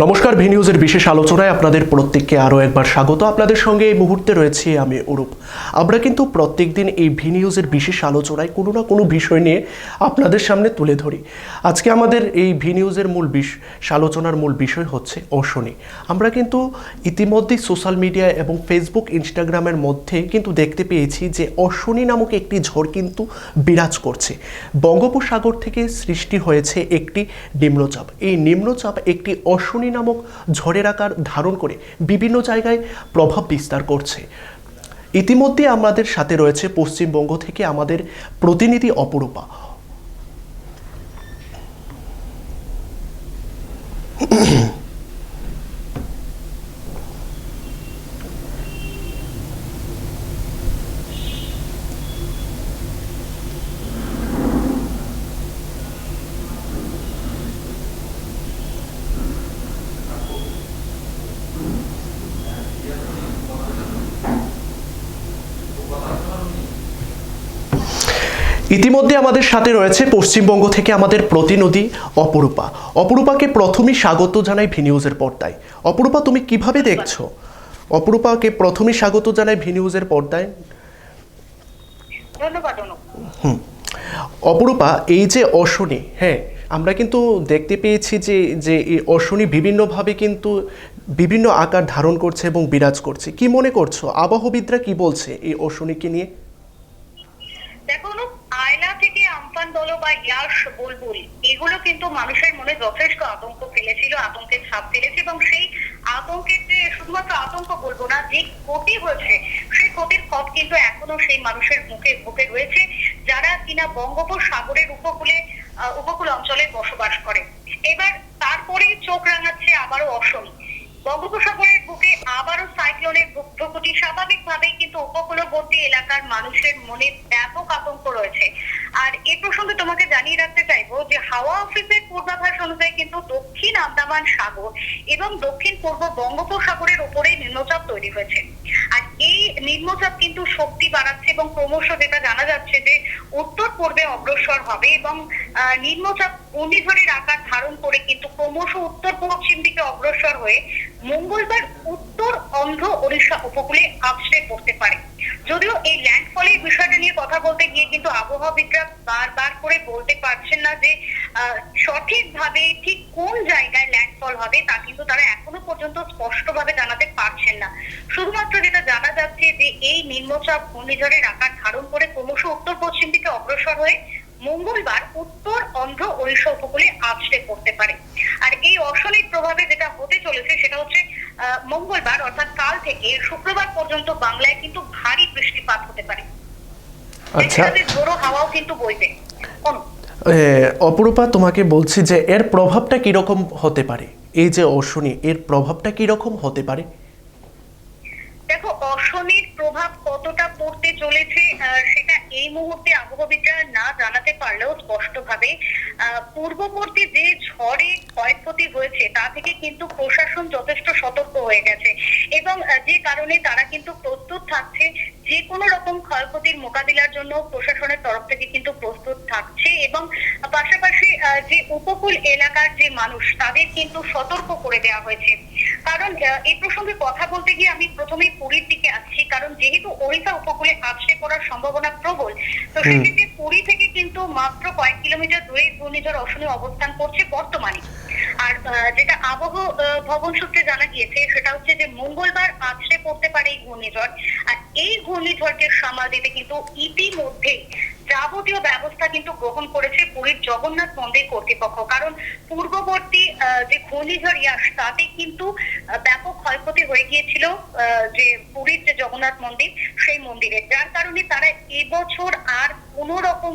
নমস্কার, ভি নিউজের বিশেষ আলোচনায় আপনাদের প্রত্যেককে আরও একবার স্বাগত। আপনাদের সঙ্গে এই মুহূর্তে রয়েছি আমি অরূপ। আমরা কিন্তু প্রত্যেকদিন এই ভি নিউজের বিশেষ আলোচনায় কোনো না কোনো বিষয় নিয়ে আপনাদের সামনে তুলে ধরি। আজকে আমাদের এই ভি নিউজের আলোচনার মূল বিষয় হচ্ছে অশনি। আমরা কিন্তু ইতিমধ্যেই সোশ্যাল মিডিয়া এবং ফেসবুক ইনস্টাগ্রামের মধ্যে কিন্তু দেখতে পেয়েছি যে অশনি নামক একটি ঝড় কিন্তু বিরাজ করছে। বঙ্গোপসাগর থেকে সৃষ্টি হয়েছে একটি নিম্নচাপ। এই নিম্নচাপ একটি অশনি নামক ঝড়ের আকার ধারণ করে বিভিন্ন জায়গায় প্রভাব বিস্তার করছে। ইতিমধ্যে আমাদের সাথে রয়েছে পশ্চিমবঙ্গ থেকে আমাদের প্রতিনিধি অপরূপা। ইতিমধ্যে আমাদের সাথে রয়েছে পশ্চিমবঙ্গ থেকে আমাদের প্রতিনিধি অপরূপা। অপরূপাকে প্রথমেই স্বাগত জানাই ভি নিউজের পর্দায়। অপরূপা, তুমি কিভাবে দেখছো? অপরূপাকে প্রথমেই স্বাগত জানাই ভি নিউজের পর্দায়। ধন্যবাদ। অপরূপা, এই যে অশনি, হ্যাঁ, আমরা কিন্তু দেখতে পেয়েছি যে যে এই অশনি বিভিন্নভাবে কিন্তু বিভিন্ন আকার ধারণ করছে এবং বিরাজ করছে। কি মনে করছো, আবহবিদরা কি বলছে এই অশনিকে নিয়ে? দেখো, আয়লা থেকে আমফান দল বা ইয়াস বুলবুল এগুলো কিন্তু মানুষের মনে যথেষ্ট আতঙ্ক ফেলেছিল, আতঙ্কের ছাপ ফেলেছে এবং সেই আতঙ্কের যে শুধুমাত্র আতঙ্ক বলবো না, যে ক্ষতি হয়েছে সেই ক্ষতির ক্ষত কিন্তু এখনো সেই মানুষের বুকে রয়েছে যারা কিনা বঙ্গোপসাগরের উপকূল অঞ্চলে বসবাস করে। এবার তারপরে চোখ রাঙাচ্ছে আবারও অশনি। বঙ্গোপসাগরের বুকে আবারও সাইক্লোনের ভূপৃষ্ঠ, স্বাভাবিকভাবেই কিন্তু উপকূলবর্তী এলাকার মানুষের মনে ব্যাপক আতঙ্ক রয়েছে। আর এ প্রসঙ্গে তোমাকে জানিয়ে রাখতে চাইবো যে হাওয়া অফিসের পূর্বাভাস অনুযায়ী কিন্তু দক্ষিণ আন্দামান সাগর এবং দক্ষিণ পূর্ব বঙ্গোপসাগরের উপরে নিম্নচাপ তৈরি হয়েছে। আর এই নিম্নচাপ কিন্তু শক্তি বাড়াচ্ছে এবং ক্রমশ যেটা জানা যাচ্ছে যে উত্তর পূর্বে অগ্রসর হবে এবং নিম্নচাপ ঘূর্ণিঝড়ের আকার ধারণ করে কিন্তু ক্রমশ উত্তর পশ্চিম দিকে অগ্রসর হয়ে মঙ্গলবার উত্তর অন্ধ্র ওড়িশা উপকূলে আছড়ে পড়তে পারে। যদিও এই ল্যান্ডফলের বিষয়টা নিয়ে কথা বলতে গিয়ে কিন্তু আবহাওয়াবিদরা বারবার করে বলতে পারছেন না যে সঠিকভাবে ঠিক কোন জায়গায় ল্যান্ডফল হবে তা কিন্তু তারা এখনো পর্যন্ত স্পষ্টভাবে জানাতে পারছেন না। শুধুমাত্র যেটা জানা যাচ্ছে যে এই নিম্নচাপ ঘূর্ণিঝড়ের আকার ধারণ করে ক্রমশ উত্তর পশ্চিম দিকে অগ্রসর হয়ে মঙ্গলবার উত্তর অন্ধ্র ওড়িশা উপকূলে আছড়ে পড়তে পারে। আর এই অশনির প্রভাবে যেটা হতে চলেছে সেটা হচ্ছে মঙ্গলবার অর্থাৎ কাল থেকে শুক্রবার পর্যন্ত বাংলায় কিন্তু ভারী বৃষ্টিপাত হতে পারে। আচ্ছা, ঝোড়ো হাওয়াও কিন্তু বইবে। অপরূপা, তোমাকে বলছি যে এর প্রভাবটা কিরকম হতে পারে, এই যে অশনি এর প্রভাবটা কিরকম হতে পারে? দেখো, অশনির প্রভাব কতটা পড়তে চলেছে সেটা এই মুহূর্তে আবহাওয়াবিদরা না জানাতে পারলেও স্পষ্টভাবে পূর্ববর্তী যে ঝড়ে ক্ষয়ক্ষতি হয়েছে তা থেকে কিন্তু প্রশাসন যথেষ্ট সতর্ক হয়ে গেছে এবং যে কারণে তারা কিন্তু প্রস্তুত থাকছে। যে কোনো রকম ক্ষয়ক্ষতির মোকাবিলার জন্য প্রশাসনের তরফ থেকে কিন্তু প্রস্তুত থাকছে এবং পাশাপাশি যে উপকূল এলাকার যে মানুষ তাদের কিন্তু সতর্ক করে দেওয়া হয়েছে। কারণ এই প্রসঙ্গে কথা বলতে গিয়ে আমি প্রথমেই পুরীর দিকে আসছি, কারণ যেহেতু ওড়িশা উপকূলে আছড়ে পড়ার সম্ভাবনা প্রবল, তো সেক্ষেত্রে পুরী থেকে কিন্তু মাত্র কয়েক কিলোমিটার দূরে ঘূর্ণিঝড় অশনি অবস্থান করছে বর্তমানে। আর যেটা আবহাওয়া ভবন সূত্রে জানা গিয়েছে সেটা হচ্ছে যে মঙ্গলবার আছড়ে পড়তে পারে এই ঘূর্ণিঝড়। আর এই ঘূর্ণিঝড়কে সামাল দিতে কিন্তু ইতিমধ্যে যাবতীয় ব্যবস্থা কিন্তু গ্রহণ করেছে পুরীর জগন্নাথ মন্দির কর্তৃপক্ষ। কারণ পূর্ববর্তী যে ঘূর্ণিঝড় ইয়াস তাতে কিন্তু ব্যাপক ক্ষয়ক্ষতি হয়ে গিয়েছিল যে পুরীর যে জগন্নাথ মন্দির সেই মন্দিরে, যার কারণে তারা এবছর আর কোনো রকম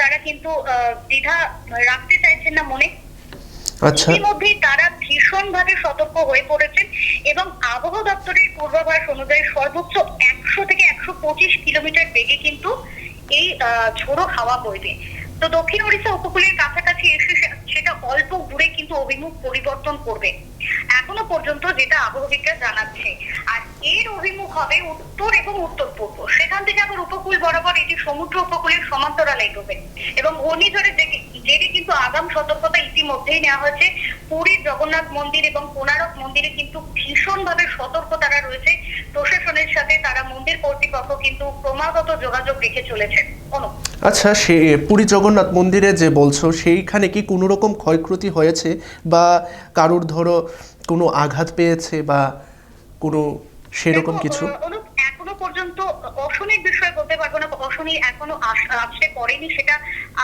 তারা কিন্তু দ্বিধা রাখতে চাইছেন না মনে। ইতিমধ্যেই তারা ভীষণভাবে সতর্ক হয়ে পড়েছেন এবং আবহাওয়া দপ্তরের পূর্বাভাস অনুযায়ী সর্বোচ্চ 100 থেকে 125 কিলোমিটার বেগে কিন্তু এই ঝোড়ো হাওয়া বইবে। তো দক্ষিণ ওড়িশা উপকূলের কাছাকাছি এসে সেটা অল্প দূরে কিন্তু অভিমুখ পরিবর্তন করবে এখনো পর্যন্ত, যেটা আবহাওয়াবিদরা জানাচ্ছে। আর এর অভিমুখ হবে উত্তর এবং উত্তর পূর্ব, সেখান থেকে আবার উপকূল বরাবর এটি সমুদ্র উপকূলের সমান্তরালে এগোবে এবং ঘূর্ণিঝড়ের ঘিরে কিন্তু আগাম সতর্কতা ইতিমধ্যেই নেওয়া হয়েছে। পুরীর জগন্নাথ মন্দির এবং কোণারক মন্দিরে কিন্তু ভীষণভাবে সতর্ক তারা রয়েছে প্রশাসনের সাথে। তারা মন্দির কর্তৃপক্ষ কিন্তু ক্রমাগত যোগাযোগ রেখে চলেছে। অনুপ, আচ্ছা, সে পুরী জগন্নাথ মন্দিরে যে বলছো সেইখানে কি কোনো রকম ক্ষয়ক্ষতি হয়েছে, বা কারুর ধরো কোনো আঘাত পেয়েছে বা কোনো সেরকম দেখো, কিছু? অনুপ, এখনো পর্যন্ত অশনির বিষয়ে বলতে পারবো না। অশনি এখনো আছড়ে পড়েনি, সেটা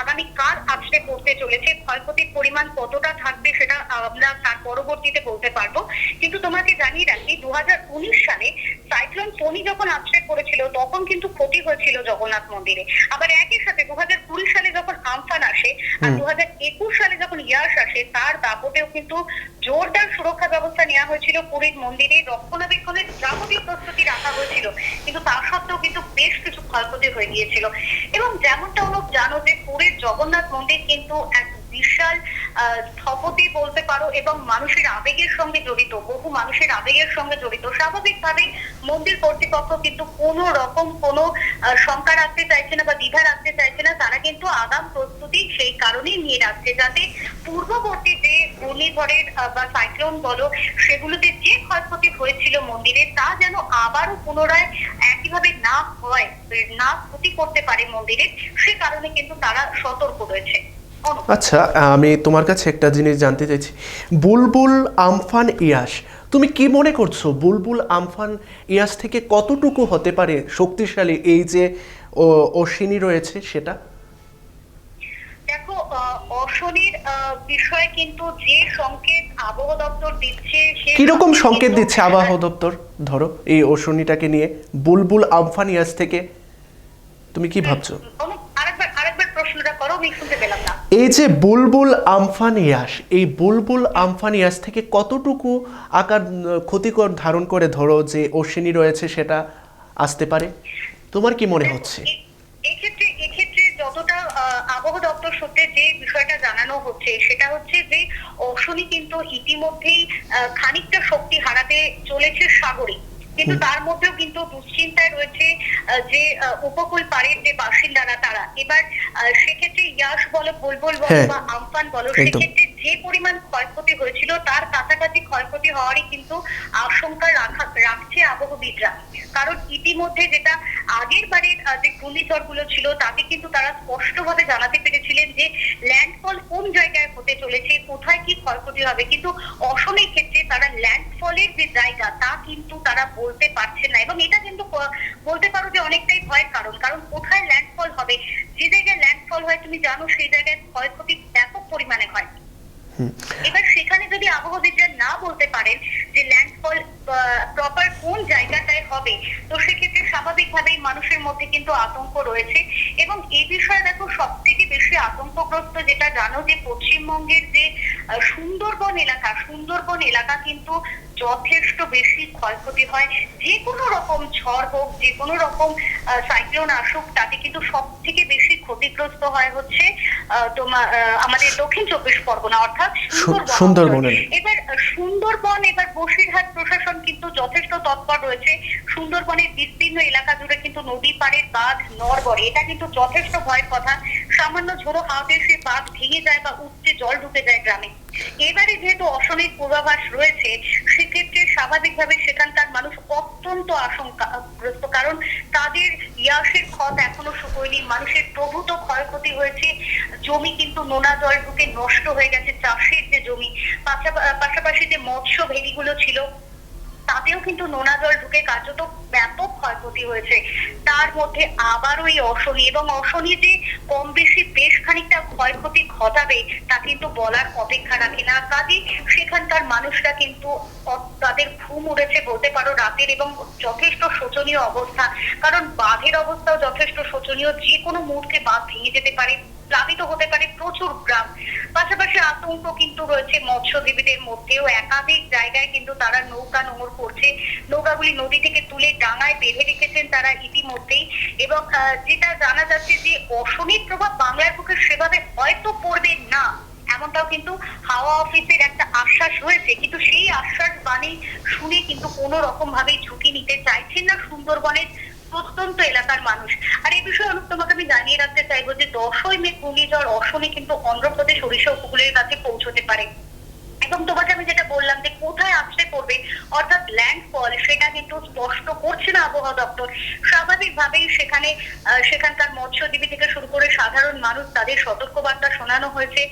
আগামীকাল আছড়ে পড়তে চলেছে। ক্ষয়ক্ষতির পরিমাণ কতটা থাকবে সেটা আমরা তার পরবর্তীতে বলতে পারবো। কিন্তু তোমাকে জানিয়ে রাখি, 2019 সালে সাইক্লোন ফোনি যখন আছড়ে পড়েছিল তখন কিন্তু ক্ষতি হয়েছিল জগন্নাথ মন্দিরে। আবার একই সাথে 2020 সালে যখন আমফান আসে আর 2021 সালে যখন ইয়াস আসে, তার দাপটেও কিন্তু জোরদার সুরক্ষা ব্যবস্থা নেওয়া হয়েছিল। পুরীর মন্দিরে রক্ষণাবেক্ষণের যাবতীয় প্রস্তুতি রাখা হয়েছিল, কিন্তু তা সত্ত্বেও কিন্তু বেশ কিছু ক্ষয়ক্ষতি হয়ে গিয়েছিল। এবং যেমনটা অনুপ জানো যে পুরীর জগন্নাথ মন্দির কিন্তু এক বিশাল স্থপতি বলতে পারো, এবং মানুষের আবেগের সঙ্গে জড়িত, বহু মানুষের আবেগের সঙ্গে জড়িত। স্বাভাবিকভাবে মন্দির কর্তৃপক্ষ কিন্তু কোনো রকম কোনো শঙ্কা রাখতে চাইছে না বা দ্বিধা রাখতে চাইছে না। তারা কিন্তু আগাম প্রস্তুতি সেই কারণেই নিয়ে রাখছে, যাতে পূর্ববর্তী যে ঘূর্ণিঝড়ের বা সাইক্লোন বলো, সেগুলোতে যে ক্ষয়ক্ষতি হয়েছিল মন্দিরে, তা যেন আবারও পুনরায় একইভাবে না হয়, না ক্ষতি করতে পারে মন্দিরে, সে কারণে কিন্তু তারা সতর্ক রয়েছে। আচ্ছা, আমি তোমার কাছে একটা জিনিস জানতে চাইছি। বুলবুল আমফান ইয়াস, তুমি কি মনে করছো বুলবুল আমফান ইয়াস থেকে কতটুকু হতে পারে শক্তিশালী এই যে অশ্বিনী রয়েছে সেটা? দেখো, অশনির বিষয়ে কিন্তু যে সংকেত আবহাওয়া দপ্তর দিচ্ছে, কিরকম সংকেত দিচ্ছে আবহাওয়া দপ্তর ধরো এই অশ্বিনীটাকে নিয়ে, বুলবুল আমফান ইয়াস থেকে? তুমি কি ভাবছো? আরেকবার প্রশ্নটা করো, আমি শুনতে পেলাম না। এই যে বুলবুল আমফান ইয়াস, এই বুলবুল আমফান ইয়াস থেকে কতটুকু আকার ক্ষতিকর ধারণ করে ধরো যে অশ্বিনী রয়েছে সেটা আসতে পারে, তোমার কি মনে হচ্ছে? এক্ষেত্রে যতটা আবহাওয়া দপ্তর সূত্রে যে বিষয়টা জানানো হচ্ছে, সেটা হচ্ছে যে অশনি কিন্তু ইতিমধ্যেই খানিকটা শক্তি হারাতে চলেছে সাগরে। কিন্তু তার মধ্যেও কিন্তু দুশ্চিন্তায় রয়েছে যে উপকূল পাড়ের যে বাসিন্দারা, তারা এবার সেক্ষেত্রে ইয়াস বলো, বুলবুল বলো বা আমফান বলো, সেক্ষেত্রে যে পরিমাণ ক্ষয়ক্ষতি হয়েছিল তার কাছাকাছি ক্ষয়ক্ষতি হওয়ারই কিন্তু আশঙ্কা রাখছে আবহবিদরা। কারণ ইতিমধ্যে যেটা আগের বারের যে ঘূর্ণিঝড়গুলো ছিল, তাতে কিন্তু তারা স্পষ্টভাবে জানাতে পেরেছিলেন যে ল্যান্ডফল কোন জায়গায় হতে চলেছে, কোথায় কি ক্ষয়ক্ষতি হবে। কিন্তু অশনির ক্ষেত্রে তারা ল্যান্ডফলের যে জায়গা তা কিন্তু তারা বলতে পারছে না, এবং এটা কিন্তু বলতে পারো যে অনেকটাই ভয়ের কারণ। কারণ কোথায় ল্যান্ডফল হবে, যে জায়গায় ল্যান্ডফল হয় তুমি জানো সেই জায়গায় ক্ষয়ক্ষতি ব্যাপক পরিমাণে হয়। এবার সেখানে যদি আবহাওয়াবিদরা না বলতে পারেন যে ল্যান্ডফল প্রপার কোন জায়গাটায় হবে, তো সেক্ষেত্রে স্বাভাবিকভাবেই মানুষের মধ্যে কিন্তু আতঙ্ক রয়েছে। এবং এই বিষয়ে দেখো, সব থেকে বেশি আতঙ্কগ্রস্ত যেটা জানো, যে পশ্চিমবঙ্গের যে সুন্দরবন এলাকা কিন্তু যথেষ্ট বেশি ক্ষয়ক্ষতি হয়। যে কোনো রকম ঝড় হোক, যে কোনো রকম সাইক্লোন আসুক, তাতে কিন্তু সব থেকে বেশি ক্ষতিগ্রস্ত হয় হচ্ছে তোমার আমাদের দক্ষিণ 24 পরগনা, অর্থাৎ সুন্দরবন। এবার বসিরহাট প্রশাসন কিন্তু যথেষ্ট তৎপর রয়েছে। সুন্দরবনের বিস্তীর্ণ এলাকা জুড়ে কিন্তু নদী পাড়ের বাঁধ নড়বড়ে, এটা কিন্তু যথেষ্ট ভয়ের কথা। সামান্য ঝোড়ো হাওয়াতে সে বাঁধ ভেঙে যায় বা উপচে জল ঢুকে যায় গ্রামে। এবারে যেহেতু অশনির পূর্বাভাস রয়েছে, সেক্ষেত্রে স্বাভাবিকভাবে সেখানকার মানুষ অত্যন্ত আশঙ্কাগ্রস্ত। কারণ তাদের ইয়াসের ক্ষত এখনো শুকোয়নি, মানুষের প্রভূত ক্ষয়ক্ষতি হয়েছে। জমি কিন্তু নোনা জল ঢুকে নষ্ট হয়ে গেছে, চাষের যে জমি, পাশাপাশি যে মৎস্য ভেড়িগুলো ছিল তাতেও কিন্তু নোনা জল ঢুকে কার্যত ব্যাপক ক্ষয়ক্ষতি হয়েছে। তার মধ্যে আবারও এই অশনি, এবং অশনি যে কম বেশি বেশ খানিকটা ক্ষয়ক্ষতি ঘটাবে তা কিন্তু বলার অপেক্ষা রাখে না। কাজে সেখানকার মানুষরা কিন্তু তাদের ঘুম উড়েছে বলতে পারো রাতের, এবং যথেষ্ট শোচনীয় অবস্থা। কারণ বাঁধের অবস্থাও যথেষ্ট শোচনীয়, যে কোনো মুহূর্তে বাঁধ ভেঙে যেতে পারে, প্লাবিত হতে পারে প্রচুর গ্রাম। পাশাপাশি আতঙ্ক কিন্তু রয়েছে মৎস্যজীবীদের মধ্যেও। একাধিক জায়গায় কিন্তু তারা নৌকা নোঙর করছে, নৌকাগুলি নদী থেকে তুলে ডাঙায় বেঁধে রেখেছেন তারা ইতিমধ্যেই। এবং যেটা জানা যাচ্ছে যে অশনির প্রভাব বাংলার বুকে সেভাবে হয়তো পড়বে না, এমনটাও কিন্তু হাওয়া অফিসের একটা আশ্বাস রয়েছে। কিন্তু সেই আশ্বাস বাণী শুনে কিন্তু কোনো রকম ভাবেই ঝুঁকি নিতে চাইছেন না সুন্দরবনের প্রত্যন্ত এলাকার মানুষ। আর এই বিষয়ে অনুপ তোমাকে আমি জানিয়ে রাখতে চাইবো যে 10ই মে ঘূর্ণিঝড় অশনি কিন্তু অন্ধ্রপ্রদেশ ওড়িশা উপকূলের কাছে পৌঁছতে পারে। এবং তোমাকে আমি যেটা বললাম যে কোথায় আছড়ে পড়বে অর্থাৎ ল্যান্ডফল, সেটা কিন্তু স্পষ্ট করছে না আবহাওয়া দপ্তর। স্বাভাবিকভাবেই সেখানকার মৎস্যজীবী থেকে শুরু করে সাধারণ মানুষ, তাদের সতর্কবার্তা শোনানো হয়েছে।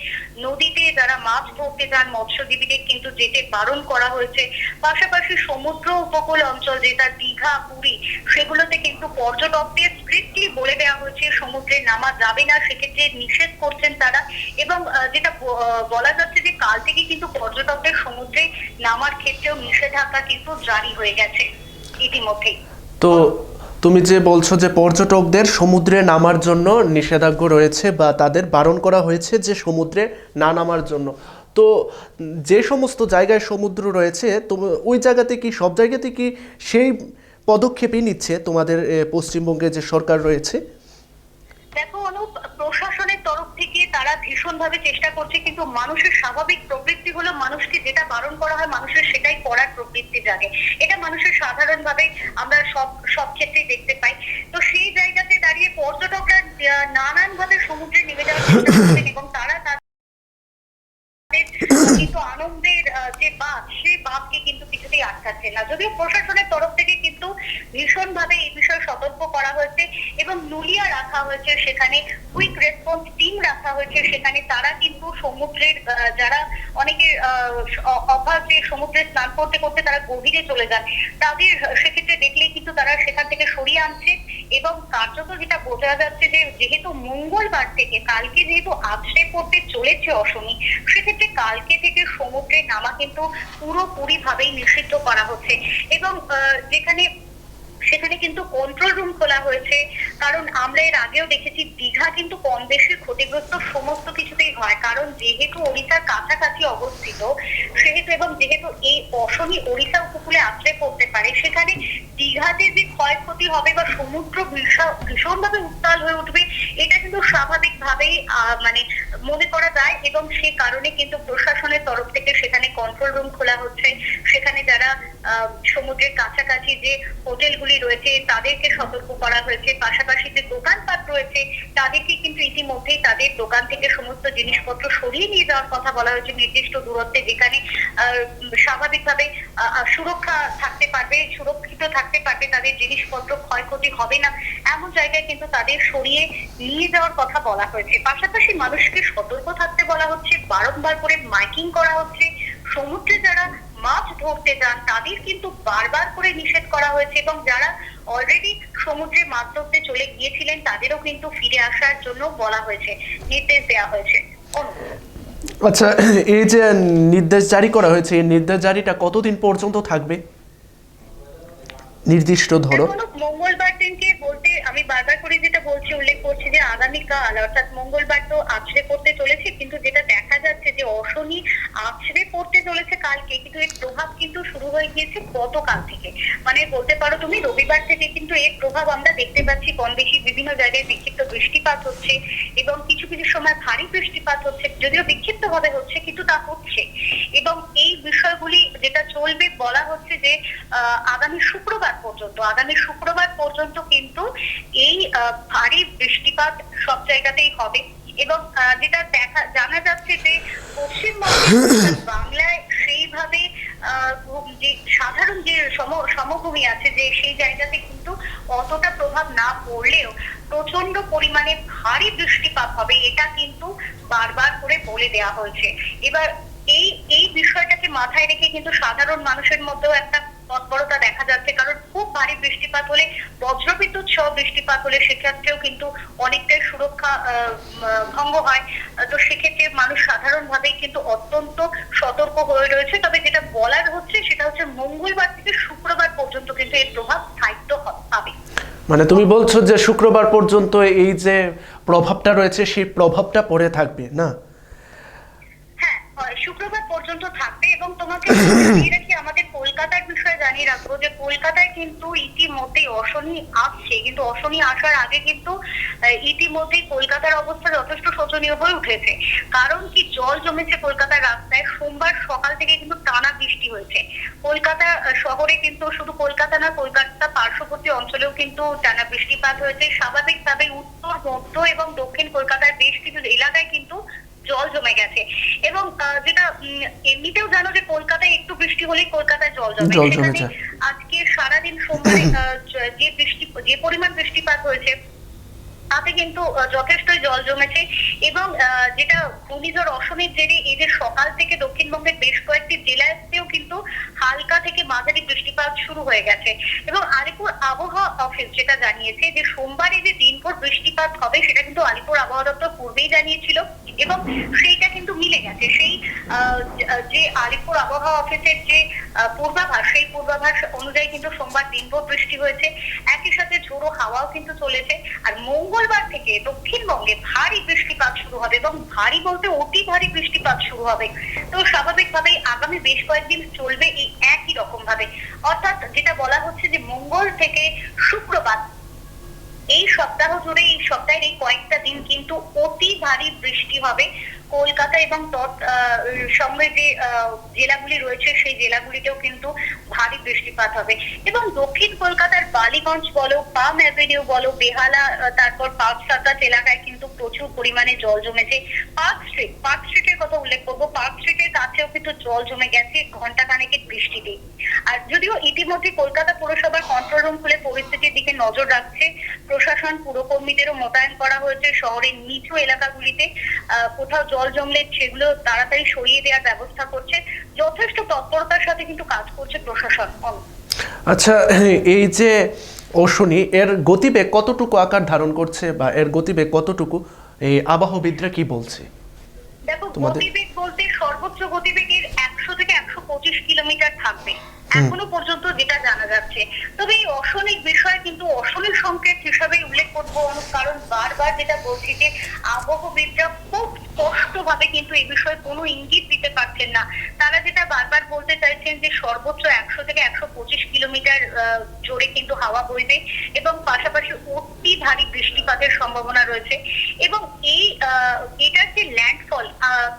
নদীতে যারা মাছ ধরতে যান মৎস্যজীবীদের কিন্তু যেতে বারণ করা হয়েছে। পাশাপাশি সমুদ্র উপকূল অঞ্চল যেটা দীঘা, পুরী, সেগুলোতে কিন্তু পর্যটকদের স্ট্রিক্টলি বলে দেওয়া হয়েছে সমুদ্রে নামা যাবে না, সেক্ষেত্রে নিষেধ করছেন তারা। এবং যেটা বলা যাচ্ছে যে কাল থেকে কিন্তু পর্যটকদের সমুদ্রে নামার ক্ষেত্রেও নিষেধাজ্ঞা কিন্তু জারি হয়ে গেছে ইতিমধ্যেই। তো তুমি যে বলছো যে পর্যটকদের সমুদ্রে নামার জন্য নিষেধাজ্ঞা রয়েছে বা তাদের বারণ করা হয়েছে যে সমুদ্রে না নামার জন্য, তো যে সমস্ত জায়গায় সমুদ্র রয়েছে ওই জায়গাতে কি সব জায়গাতে কি সেই পদক্ষেপই নিচ্ছে তোমাদের পশ্চিমবঙ্গে যে সরকার রয়েছে? দেখো অনুপ, প্রশাসনের তরফ থেকে তারা ভীষণভাবে চেষ্টা করছে, কিন্তু মানুষের স্বাভাবিক প্রবৃত্তি হলো মানুষকে যেটা বারণ করা হয় মানুষের সেটাই করার প্রবৃত্তি জাগে। এটা মানুষের সাধারণভাবে আমরা সব ক্ষেত্রেই দেখতে পাই। তো সেই জায়গাতে দাঁড়িয়ে পর্যটকরা নানানভাবে সমুদ্রে নেমে যাওয়ার চেষ্টা করছেন এবং তারা কিন্তু আনন্দের যে বাঁধ, সেই বাঁধকে কিন্তু কিছুতেই আটকাচ্ছে না। যদিও প্রশাসনের তরফ থেকে কিন্তু ভীষণভাবে এই বিষয়ে সতর্ক করা হয়েছে এবং নুলিয়া রাখা হয়েছে, সেখানে কুইক রেসপন্স টিম রাখা হয়েছে সেখানে। তারা কিন্তু সমুদ্রের যারা অনেকের অভ্যাস যে সমুদ্রে স্নান করতে করতে তারা গভীরে চলে যান, তাদের সেক্ষেত্রে দেখলেই কিন্তু তারা সেখান থেকে সরিয়ে আনছে। এবং কার্যত যেটা বোঝা যাচ্ছে যে যেহেতু মঙ্গলবার থেকে কালকে যেহেতু আছড়ে পড়তে চলেছে অশনি, সেক্ষেত্রে কালকে থেকে সমুদ্রে নামা কিন্তু পুরোপুরি ভাবেই নিষিদ্ধ করা হচ্ছে। এবং সেখানে কিন্তু কন্ট্রোল রুম খোলা হয়েছে, কারণ আমরা এর আগেও দেখেছি দীঘা কিন্তু কম বেশি ক্ষতিগ্রস্ত সমস্ত কিছুতেই হয়, কারণ যেহেতু ওড়িশার কাছাকাছি অবস্থিত সেহেতু, এবং যেহেতু এই অশনি ওড়িশা উপকূলে আছড়ে পড়তে পারে, সেখানে দীঘাতে যে ক্ষয়ক্ষতি হবে বা সমুদ্র ভীষণভাবে উত্তাল হয়ে উঠবে, এটা কিন্তু স্বাভাবিকভাবেই মানে মনে করা যায়। এবং সে কারণে কিন্তু প্রশাসনের তরফ থেকে সেখানে কন্ট্রোল রুম খোলা হচ্ছে। সেখানে যারা সমুদ্রের কাছাকাছি যে হোটেলগুলি রয়েছে তাদেরকে সতর্ক করা হয়েছে। পাশাপাশি যে দোকানপাট রয়েছে তাদেরকে কিন্তু ইতিমধ্যেই তাদের দোকান থেকে সমস্ত জিনিসপত্র সরিয়ে নিয়ে যাওয়ার কথা বলা হয়েছে নির্দিষ্ট দূরত্বে, যেখানে স্বাভাবিকভাবে সুরক্ষা থাকতে পারবে, সুরক্ষিত থাকতে পারবে, তাদের জিনিসপত্র ক্ষয়ক্ষতি হবে না, এমন জায়গায় কিন্তু তাদের সরিয়ে নিয়ে যাওয়ার কথা বলা হয়েছে। পাশাপাশি মানুষকে সতর্ক থাকতে বলা হচ্ছে, বারংবার করে মাইকিং করা হচ্ছে। সমুদ্রে যারা মাছ ধরতে যান তাদের কিন্তু বারবার করে নিষেধ করা হয়েছে এবং যারা অলরেডি সমুদ্রে মাছ ধরতে চলে গিয়েছিলেন তাদেরও কিন্তু ফিরে আসার জন্য বলা হয়েছে, নির্দেশ দেওয়া হয়েছে। আচ্ছা, এই যে নির্দেশ জারি করা হয়েছে, এই নির্দেশ জারিটা কতদিন পর্যন্ত থাকবে নির্দিষ্ট ধরো? মঙ্গলবার দিনকে বলতে আমি বারবার করে যেটা উল্লেখ করছি যে আগামীকাল অর্থাৎ মঙ্গলবার তো আছড়ে পড়তে চলেছে, কিন্তু যেটা দেখা যাচ্ছে যে অশনি আছড়ে পড়তে চলেছে কালকে, কিন্তু এর প্রভাব কিন্তু শুরু হয়ে গিয়েছে গতকাল থেকে। মানে বলতে পারো তুমি রবিবার থেকে কিন্তু এর প্রভাব আমরা দেখতে পাচ্ছি। কম বেশি বিভিন্ন জায়গায় বিক্ষিপ্ত বৃষ্টিপাত হচ্ছে এবং কিছু কিছু সময় ভারী বৃষ্টিপাত হচ্ছে, যদিও বিক্ষিপ্ত ভাবে হচ্ছে কিন্তু তা হচ্ছে। এবং এই বিষয়গুলি যেটা চলবে বলা হচ্ছে যে আগামী শুক্রবার পর্যন্ত কিন্তু এই ভারী বৃষ্টিপাত সব জায়গাতেই হবে। এবং যেটা জানা যাচ্ছে যে পশ্চিমবঙ্গ বাংলায় সেইভাবে যে সাধারণ যে সমভূমি আছে যে সেই জায়গাতে কিন্তু অতটা প্রভাব না পড়লেও প্রচন্ড পরিমাণে ভারী বৃষ্টিপাত হবে, এটা কিন্তু বারবার করে বলে দেওয়া হয়েছে। এবার এই বিষয়টাকে মাথায় রেখে কিন্তু সাধারণ মানুষের মধ্যেও একটা তৎপরতা দেখা যাচ্ছে, কারণ খুব ভারী বৃষ্টিপাত হলে, বজ্রবিদ্যুৎ সহ বৃষ্টিপাত হলে সেক্ষেত্রেও কিন্তু অনেকটাই সুরক্ষা ভঙ্গ হয়। তো সেক্ষেত্রে মানুষ সাধারণভাবেই কিন্তু অত্যন্ত সতর্ক হয়ে রয়েছে। তবে যেটা বলার হচ্ছে সেটা হচ্ছে মঙ্গলবার থেকে শুক্রবার পর্যন্ত কিন্তু এর প্রভাব স্থায়িত্ব পাবে। মানে তুমি বলছো যে শুক্রবার পর্যন্ত এই যে প্রভাবটা রয়েছে সেই প্রভাবটা পড়ে থাকবে না? হ্যাঁ, শুক্রবার পর্যন্ত থাকবে। এবং তোমাকে জানিয়ে রাখি, আমাদের কলকাতার বিষয়ে জানিয়ে রাখবো যে কলকাতায় কিন্তু ইতিমধ্যেই অশনি আসছে, কিন্তু অশনি আসার আগে কিন্তু ইতিমধ্যেই কলকাতার অবস্থা যথেষ্ট শোচনীয় হয়ে উঠেছে। কারণ কি, জল জমেছে কলকাতার রাস্তায়। সোমবার সকাল থেকে কিন্তু টানা বৃষ্টি হয়েছে। কলকাতা শহরে কিন্তু শুধু কলকাতা না, কলকাতা পার্শ্ববর্তী অঞ্চলেও কিন্তু টানা বৃষ্টিপাত হয়েছে। স্বাভাবিকভাবে উত্তর, মধ্য এবং দক্ষিণ কলকাতার বেশ কিছু এলাকায় কিন্তু জল জমে গেছে। এবং যেটা এমনিতেও জানো যে কলকাতায় একটু বৃষ্টি হলেই কলকাতায় জল জমে। জল জমে সেখানে যায়। আজকে সারাদিন সোমবারে যে পরিমাণ বৃষ্টিপাত হয়েছে তাতে কিন্তু যথেষ্টই জল জমেছে। এবং যেটা ঘূর্ণিঝড় অশনির জেরে এই যে সকাল থেকে দক্ষিণবঙ্গের বেশ কয়েকটি জেলাতেও কিন্তু হালকা থেকে মাঝারি বৃষ্টিপাত শুরু হয়ে গেছে। এবং আলিপুর আবহাওয়া অফিস যেটা জানিয়েছে যে সোমবারে যে দিনভর বৃষ্টিপাত হবে সেটা কিন্তু আলিপুর আবহাওয়া দপ্তর পূর্বেই জানিয়েছিল এবং সেইটা কিন্তু মিলে গেছে। সেই যে আলিপুর আবহাওয়া অফিসের যে পূর্বাভাস, সেই পূর্বাভাস অনুযায়ী কিন্তু সোমবার দিনভর বৃষ্টি হয়েছে। একই সাথে ঝোড়ো হাওয়াও কিন্তু চলেছে। আর মঙ্গলবার থেকে দক্ষিণবঙ্গে ভারী বৃষ্টিপাত শুরু হবে এবং ভারী বলতে অতি ভারী বৃষ্টিপাত শুরু হবে। তো স্বাভাবিকভাবেই আগামী বেশ কয়েকদিন চলবে এই একই রকম ভাবে। অর্থাৎ যেটা বলা হচ্ছে যে মঙ্গল থেকে শুক্রবার এই সপ্তাহ জুড়ে, এই সপ্তাহের এই কয়েকটা দিন কিন্তু অতি ভারী বৃষ্টি হবে কলকাতা এবং সঙ্গে যে জেলাগুলি রয়েছে সেই জেলাগুলিতেও কিন্তু ভারী বৃষ্টিপাত হবে। এবং দক্ষিণ কলকাতার বালিগঞ্জ বলো, পাম অ্যাভিনিউ বলো, বেহালা, তারপর পার্ক সার্কাস এলাকায় কিন্তু প্রচুর পরিমাণে জল জমেছে। পার্ক স্ট্রিটের কথা উল্লেখ করবো। পার্ক স্ট্রিটের কাছেও কিন্তু জল জমে গেছে ঘন্টা খানেকের বৃষ্টিতে। আর যদিও ইতিমধ্যে কলকাতা পুরসভার কন্ট্রোল রুম খুলে পরিস্থিতির দিকে নজর রাখছে, প্রশাসন পুরকর্মীদেরও মোতায়েন করা হয়েছে শহরের নিচু এলাকাগুলিতে। কোথাও জল জমলে সেগুলো তাড়াতাড়ি সরিয়ে দেওয়ার ব্যবস্থা করছে। যথেষ্ট তৎপরতার সাথে কিন্তু কাজ করছে প্রশাসন। আচ্ছা, এই যে অশনি এর গতিবেগ কতটুকু আকার ধারণ করছে বা এর গতিবেগ কতটুকু, এই আবহাওয়াবিদরা কি বলছে? দেখো, গতিবেগ বলতে সর্বোচ্চ গতিবেগের 100 থেকে 125 কিলোমিটার থাকবে এখনো পর্যন্ত যেটা জানা যাচ্ছে। তবে এই অশনির বিষয়ে কিন্তু অশনির সংকেত হিসাবে উল্লেখ করবো, কারণ বারবার যেটা বলছি যে আবহাওয়াবিদরা খুব স্পষ্ট ভাবে কিন্তু এই বিষয়ে কোনো ইঙ্গিত দিতে পারছেন না। তারা যেটা বারবার বলতে চাইছেন যে সর্বোচ্চ 100 থেকে 125 কিলোমিটার জোরে কিন্তু হাওয়া বইবে এবং পাশাপাশি অতি ভারী বৃষ্টিপাতের সম্ভাবনা রয়েছে। এবং এটার যে ল্যান্ডফল,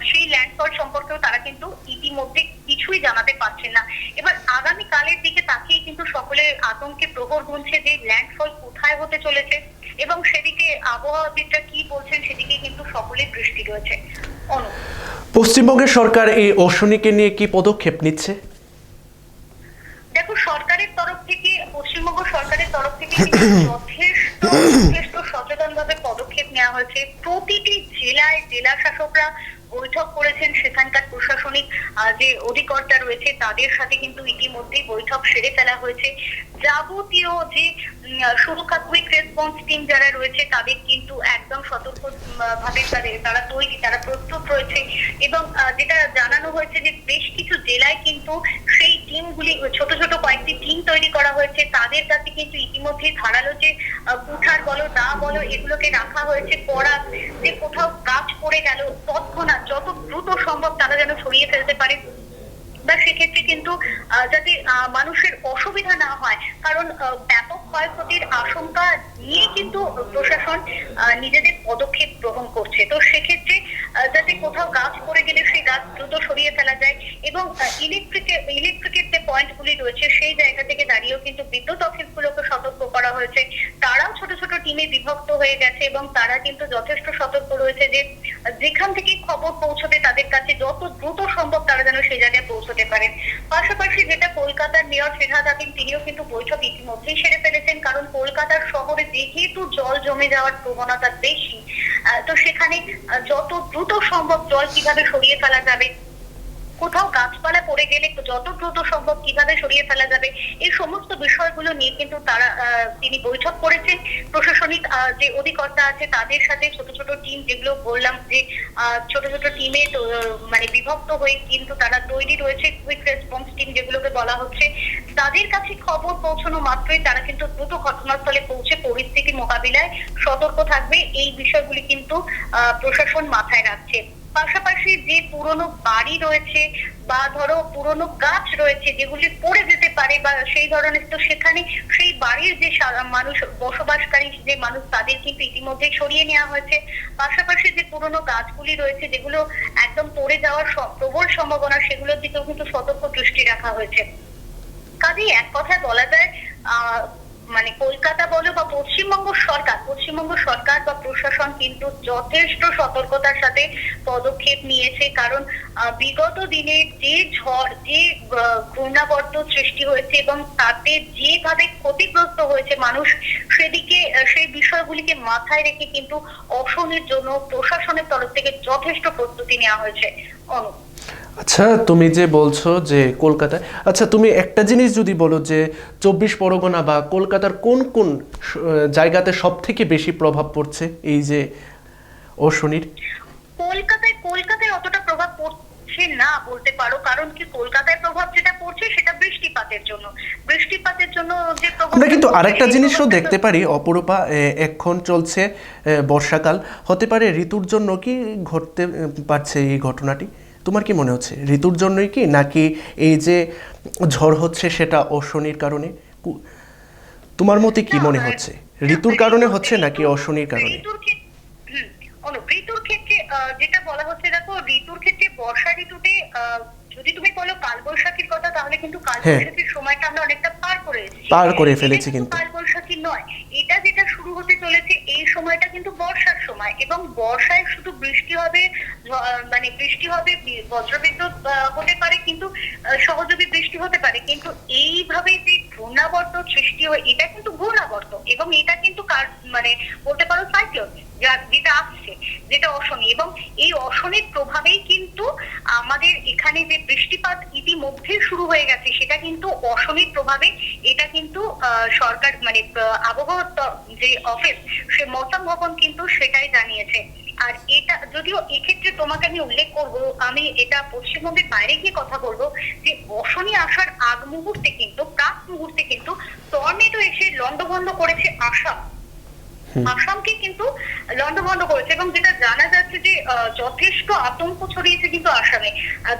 সেই ল্যান্ডফল সম্পর্কেও তারা কিন্তু ইতিমধ্যে কিছুই জানাতে পারছেন না। এবার আগামী কালের দিকে তাকিয়ে কিন্তু সকলের আতঙ্কে প্রহর গুনছে যে ল্যান্ডফল কোথায় হতে চলেছে এবং সেদিকে আবহাওয়াবিদরা কি বলছেন সেদিকে কিন্তু সকলের দৃষ্টি রয়েছে। পশ্চিমবঙ্গের সরকার এই অশনিকে নিয়ে কি পদক্ষেপ নিচ্ছে? দেখো, পশ্চিমবঙ্গ সরকারের তরফ থেকে যথেষ্ট সচেতন ভাবে পদক্ষেপ নেওয়া হয়েছে। প্রতিটি জেলায় জেলা শাসকরা বৈঠক করেছেন, সেখানকার প্রশাসনিক যে অধিকর্তা রয়েছে তাদের সাথে কিন্তু ইতিমধ্যেই বৈঠক সেরে ফেলা হয়েছে। যাবতীয় যে সুরক্ষা কুইক রেসপন্স টিম যারা রয়েছে তাদের কিন্তু একদম সতর্ক ভাবে তারা তৈরি, তারা প্রস্তুত রয়েছে। এবং যেটা জানানো হয়েছে যে বেশ কিছু জেলায় কিন্তু সেই টিমগুলি, ছোট ছোট কয়েকটি টিম তৈরি করা হয়েছে। তাদের কাছে কিন্তু ইতিমধ্যেই ধারালো যে কুঠার বলো, দা বলো, এগুলোকে রাখা হয়েছে। পড়া যে কোথাও গাছ পড়ে গেল তৎক্ষণাৎ যত দ্রুত সম্ভব তারা যেন সরিয়ে ফেলতে পারে, বা সেক্ষেত্রে কিন্তু যাতে মানুষের অসুবিধা না হয়। কারণ ব্যাপক ক্ষয়ক্ষতির আশঙ্কা নিয়ে কিন্তু প্রশাসন নিজেদের পদক্ষেপ গ্রহণ করছে। তো সেক্ষেত্রে যাতে কোথাও গাছ পড়ে গেলে সেই গাছ দ্রুত সরিয়ে ফেলা যায় এবং ইলেকট্রিকের যে পয়েন্টগুলি রয়েছে সেই জায়গা থেকে দাঁড়িয়েও কিন্তু বিদ্যুৎ অফিসগুলোকে সতর্ক করা হয়েছে। তারাও ছোট ছোট টিমে বিভক্ত হয়ে গেছে এবং তারা কিন্তু যথেষ্ট সতর্ক রয়েছে যে যেখান থেকে খবর পৌঁছবে তাদের কাছে যত দ্রুত সম্ভব তারা যেন সেই জায়গায় পৌঁছতে পারেন। পাশাপাশি যেটা কলকাতার মেয়র ফিরহাদ হাকিম, তিনিও কিন্তু বৈঠক ইতিমধ্যেই সেরে ফেলেছেন। কারণ কলকাতার শহরে যেহেতু জল জমে যাওয়ার প্রবণতা বেশি, তো সেখানে যত দ্রুত সম্ভব জল কিভাবে সরিয়ে ফেলা যাবে, কোথাও গাছপালা পড়ে গেলে যত দ্রুত সম্ভব কিভাবে সরিয়ে ফেলা যাবে, এই সমস্ত বিষয়গুলো নিয়ে কিন্তু তিনি বৈঠক করেছেন। প্রশাসনিক যে অধিকর্তা আছে তাদের সাথে ছোট ছোট টিম, যেগুলো বললাম যে ছোট ছোট টিমে মানে বিভক্ত হয়ে কিন্তু তারা তৈরি রয়েছে, কুইক রেসপন্স টিম যেগুলোকে বলা হচ্ছে। তাদের কাছে খবর পৌঁছানো মাত্রই তারা কিন্তু দ্রুত ঘটনাস্থলে পৌঁছে পরিস্থিতি মোকাবিলায় সতর্ক থাকবে। এই বিষয়গুলি কিন্তু প্রশাসন মাথায় রাখছে। পাশাপাশি যে পুরনো বাড়ি রয়েছে বা ধরো পুরনো গাছ রয়েছে যেগুলি পড়ে যেতে পারে বা সেই ধরনের, তো সেখানে সেই বাড়ির যে মানুষ বসবাসকারী যে মানুষ তাদের কিন্তু ইতিমধ্যে সরিয়ে নেওয়া হয়েছে। পাশাপাশি যে পুরনো গাছগুলি রয়েছে যেগুলো একদম পড়ে যাওয়ার প্রবল সম্ভাবনা, সেগুলোর দিকেও কিন্তু সতর্ক দৃষ্টি রাখা হয়েছে। কাজেই এক কথায় বলা যায় মানে কলকাতা বলো বা পশ্চিমবঙ্গ সরকার বা প্রশাসন কিন্তু যথেষ্ট সতর্কতার সাথে পদক্ষেপ নিয়েছে। কারণ বিগত দিনে যে ঝড়, যে ঘূর্ণাবর্ত সৃষ্টি হয়েছে এবং তাতে যেভাবে ক্ষতিগ্রস্ত হয়েছে মানুষ, সেদিকে সেই বিষয়গুলিকে মাথায় রেখে কিন্তু অশনির জন্য প্রশাসনের তরফ থেকে যথেষ্ট প্রস্তুতি নেওয়া হয়েছে। অনুপ, আচ্ছা, তুমি যে বলছো যে কলকাতায়, আচ্ছা তুমি একটা জিনিস যদি বলো যে 24 পরগনা বা কলকাতার কোন কোন জায়গাতে সব থেকে বেশি প্রভাব পড়ছে এই যে অশনির? কলকাতায় অতটা প্রভাব পড়ছে না বলতে পারো। কারণ কি, কলকাতায় প্রভাব যেটা পড়ছে সেটা বৃষ্টিপাতের জন্য যে প্রভাব। আমরা কিন্তু আরেকটা জিনিসও দেখতে পারি অপরূপা, এখন চলছে বর্ষাকাল, হতে পারে ঋতুর জন্য কি ঘটতে পারছে এই ঘটনাটি? তোমার কি মনে হচ্ছে ঋতুর জন্যই কি, নাকি এই যে ঝড় হচ্ছে সেটা অশনির কারণে? তোমার মতে কি মনে হচ্ছে, ঋতুর কারণে হচ্ছে নাকি অশনির কারণে? ঋতুর ক্ষেত্রে যেটা বলা হচ্ছে, দেখো ঋতুর ক্ষেত্রে বর্ষা ঋতুতে যদি তুমি বলো কালবৈশাখীর কথা, তাহলে কিন্তু কালবৈশাখীর সময়টা আমরা অনেকটা পার করে ফেলেছি কিন্তু কালবৈশাখী নয়, এটা যেটা শুরু হতে চলেছে এই সময়টা কিন্তু বর্ষার সময়। এবং বর্ষায় শুধু বৃষ্টি হবে, মানে বৃষ্টি হবে, বজ্রবিদ্যুৎ হতে পারে, কিন্তু সহযোগী বৃষ্টি হতে পারে, কিন্তু এইভাবে যে ঘূর্ণাবর্ত সৃষ্টি হয় এটা কিন্তু ঘূর্ণাবর্ত, এবং এটা কিন্তু মানে বলতে পারো সাইক্লোন যেটা আসছে, যেটা অশনি। এবং এই অশনির প্রভাবেই কিন্তু আমাদের এখানে যে বৃষ্টিপাত ইতিমধ্যে শুরু হয়ে গেছে, সেটা কিন্তু অশনির প্রভাবে। এটা কিন্তু সরকার মানে আবহাওয়া যে অফিস, সে মৌসুম ভবন কিন্তু সেটাই জানিয়েছে। আর এটা যদিও এক্ষেত্রে তোমাকে আমি উল্লেখ করব, আমি এটা পশ্চিমবঙ্গের বাইরে গিয়ে কথা বলবো, যে অশনি আসার প্রাক মুহূর্তে কিন্তু টর্নেডো এসে লন্ডভন্ড করেছে আসামকে কিন্তু লন্ডভন্ড করেছে। এবং যেটা জানা যাচ্ছে যে যথেষ্ট আতঙ্ক ছড়িয়েছে কিন্তু আসামে,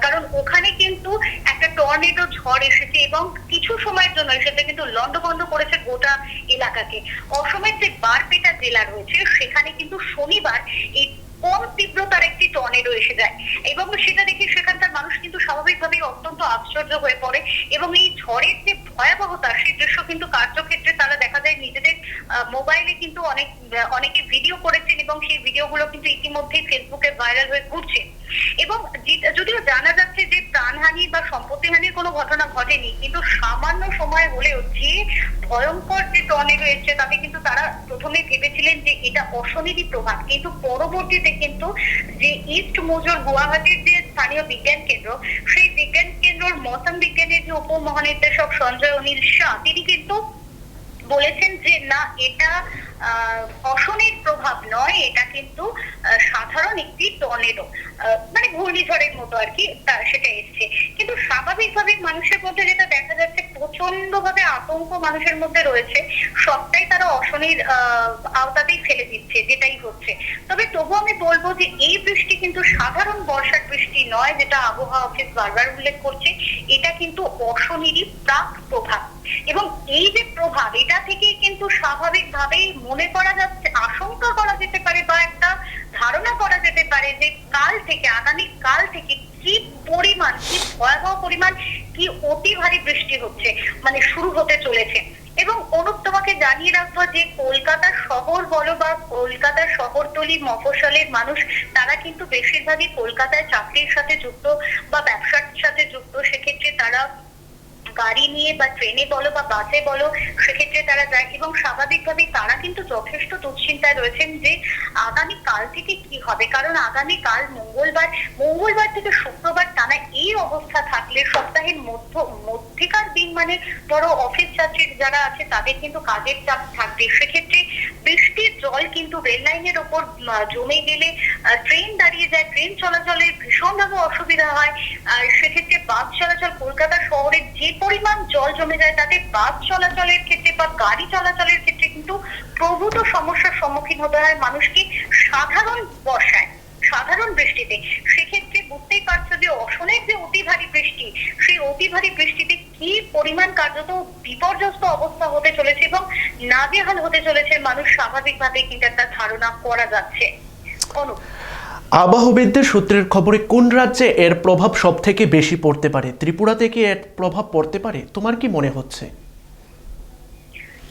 কারণ ওখানে কিন্তু একটা টর্নেডো ঝড় এসেছে এবং কিছু সময়ের জন্য সেটা কিন্তু লন্ডভন্ড করেছে গোটা এলাকাকে। অসমের যে বারপেটা জেলা রয়েছে সেখানে কিন্তু শনিবার এই কম তীব্রতার একটি টর্নেডো এসে যায়, এবং সেটা দেখে সেখানকার মানুষ কিন্তু স্বাভাবিকভাবেই অত্যন্ত আশ্চর্য হয়ে পড়ে। এবং এই ঝড়ের যে ভয়াবহতা, সেই দৃশ্য কিন্তু কার্যক্ষেত্রে তারা দেখা যায় নিজেদের মোবাইলে কিন্তু অনেকে ভিডিও করেছেন, এবং সেই ভিডিওগুলো কিন্তু ইতিমধ্যেই ফেসবুকে ভাইরাল হয়ে ঘুরছে। এবং যদিও জানা যাচ্ছে যে প্রাণহানি বা সম্পত্তিহানির কোনো ঘটনা ঘটেনি, কিন্তু সামান্য সময় হলেও যে ভয়ঙ্কর যে টর্নেডো এসেছে তাতে কিন্তু তারা প্রথমে ভেবেছিলেন যে এটা অশনিরই প্রভাব, কিন্তু পরবর্তীতে কিন্তু যে ইস্ট মোজর গুয়াহাটির যে স্থানীয় বিজ্ঞান কেন্দ্র, সেই বিজ্ঞান কেন্দ্রের মৌসুম বিজ্ঞানের যে উপমহানির্দেশক সঞ্জয় অনিল শাহ, তিনি কিন্তু বলেছেন যে না, এটা অশনির প্রভাব নয়, এটা কিন্তু সাধারণ একটি টর্নেডো, মানে ঘূর্ণিঝড়ের মতো আর কি সেটা এসছে। কিন্তু স্বাভাবিকভাবে মানুষের মধ্যে যেটা দেখা যাচ্ছে, প্রচন্ড ভাবে আতঙ্ক মানুষের মধ্যে রয়েছে, সবটাই তারা অশনির আওতাতেই ফেলে দিচ্ছে, যেটাই হচ্ছে। তবে তবু আমি বলবো যে এই বৃষ্টি কিন্তু সাধারণ বর্ষার বৃষ্টি নয়, যেটা আবহাওয়া অফিস বারবার উল্লেখ করছে, এটা কিন্তু অশনিরই প্রাক প্রভাব। এবং এই যে প্রভাব, এটা থেকে কিন্তু স্বাভাবিকভাবেই মনে করা যাচ্ছে, আশঙ্কা করা যেতে পারে বা একটা ধারণা করা যেতে পারে যে আগামী কাল থেকে কি পরিমাণ, কি ভয়াবহ পরিমাণ, কি অতি ভারী বৃষ্টি হচ্ছে, মানে শুরু হতে চলেছে। এবং অনুপ, তোমাকে জানিয়ে রাখবো যে কলকাতার শহর বলো বা কলকাতার শহরতলি মফস্বলের মানুষ, তারা কিন্তু বেশিরভাগই কলকাতায় চাকরির সাথে যুক্ত বা ব্যবসার সাথে যুক্ত। সেক্ষেত্রে তারা গাড়ি নিয়ে বা ট্রেনে বলো বা বাসে বলো, সেক্ষেত্রে তারা যায়, এবং স্বাভাবিকভাবেই তারা কিন্তু যথেষ্ট দুশ্চিন্তায় রয়েছেন যে আগামী কাল থেকে কি হবে। কারণ আগামী কাল মঙ্গলবার থেকে শুক্রবার টানা এই অবস্থা থাকলে সপ্তাহের মধ্যেকার দিন, মানে ধরো অফিস যাত্রী যারা আছে তাদের কিন্তু কাজের চাপ থাকবে। সেক্ষেত্রে বৃষ্টির জল কিন্তু রেল লাইনের ওপর জমে গেলে ট্রেন দাঁড়িয়ে যায়, ট্রেন চলাচলে ভীষণভাবে অসুবিধা হয়। আর সেক্ষেত্রে বাস চলাচল, কলকাতা শহরের যে পরিমাণ জল জমে যায় তাতে বাস চলাচলের ক্ষেত্রে বা গাড়ি চলাচলের ক্ষেত্রে কিন্তু প্রভূত সমস্যার সম্মুখীন হতে হয় মানুষকে সাধারণ সাধারণ বৃষ্টিতে, সেক্ষেত্রে বুঝতেই পারছো যে অসনের যে অতি ভারী বৃষ্টি, সেই অতি ভারী বৃষ্টিতে কি পরিমাণ কার্যত বিপর্যস্ত অবস্থা হতে চলেছে এবং নাজেহাল হতে চলেছে মানুষ, স্বাভাবিকভাবে কিন্তু একটা ধারণা করা যাচ্ছে। অনুপ, আবহাওয়াবিদদের সূত্রের খবরে কোন রাজ্যে এর প্রভাব সব থেকে বেশি পড়তে পারে? ত্রিপুরাতে কি এর প্রভাব পড়তে পারে? তোমার কি মনে হচ্ছে?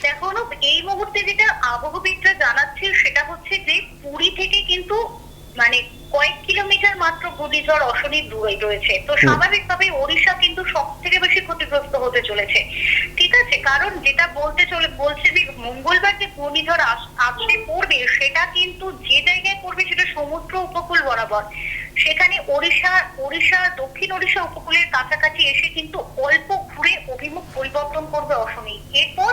দেখো অনুপ, এই মুহূর্তে যেটা আবহাওয়াবিদরা জানাচ্ছে সেটা হচ্ছে যে পুরী থেকে কিন্তু মানে কয়েক কিলোমিটার মাত্র ঘূর্ণিঝড় অশনি দূরে রয়েছে। তো স্বাভাবিকভাবে ওড়িশা কিন্তু সব থেকে বেশি ক্ষতিগ্রস্ত হতে চলেছে। ঠিক আছে, কারণ যেটা বলছে যে মঙ্গলবার যে ঘূর্ণিঝড় আসলে পড়বে, সেটা কিন্তু যে জায়গায় পড়বে সেটা সমুদ্র উপকূল বরাবর। সেখানে ওড়িশা দক্ষিণ ওড়িশা উপকূলের কাছাকাছি এসে কিন্তু অল্প ঘুরে অভিমুখ পরিবর্তন করবে অশনি। এরপর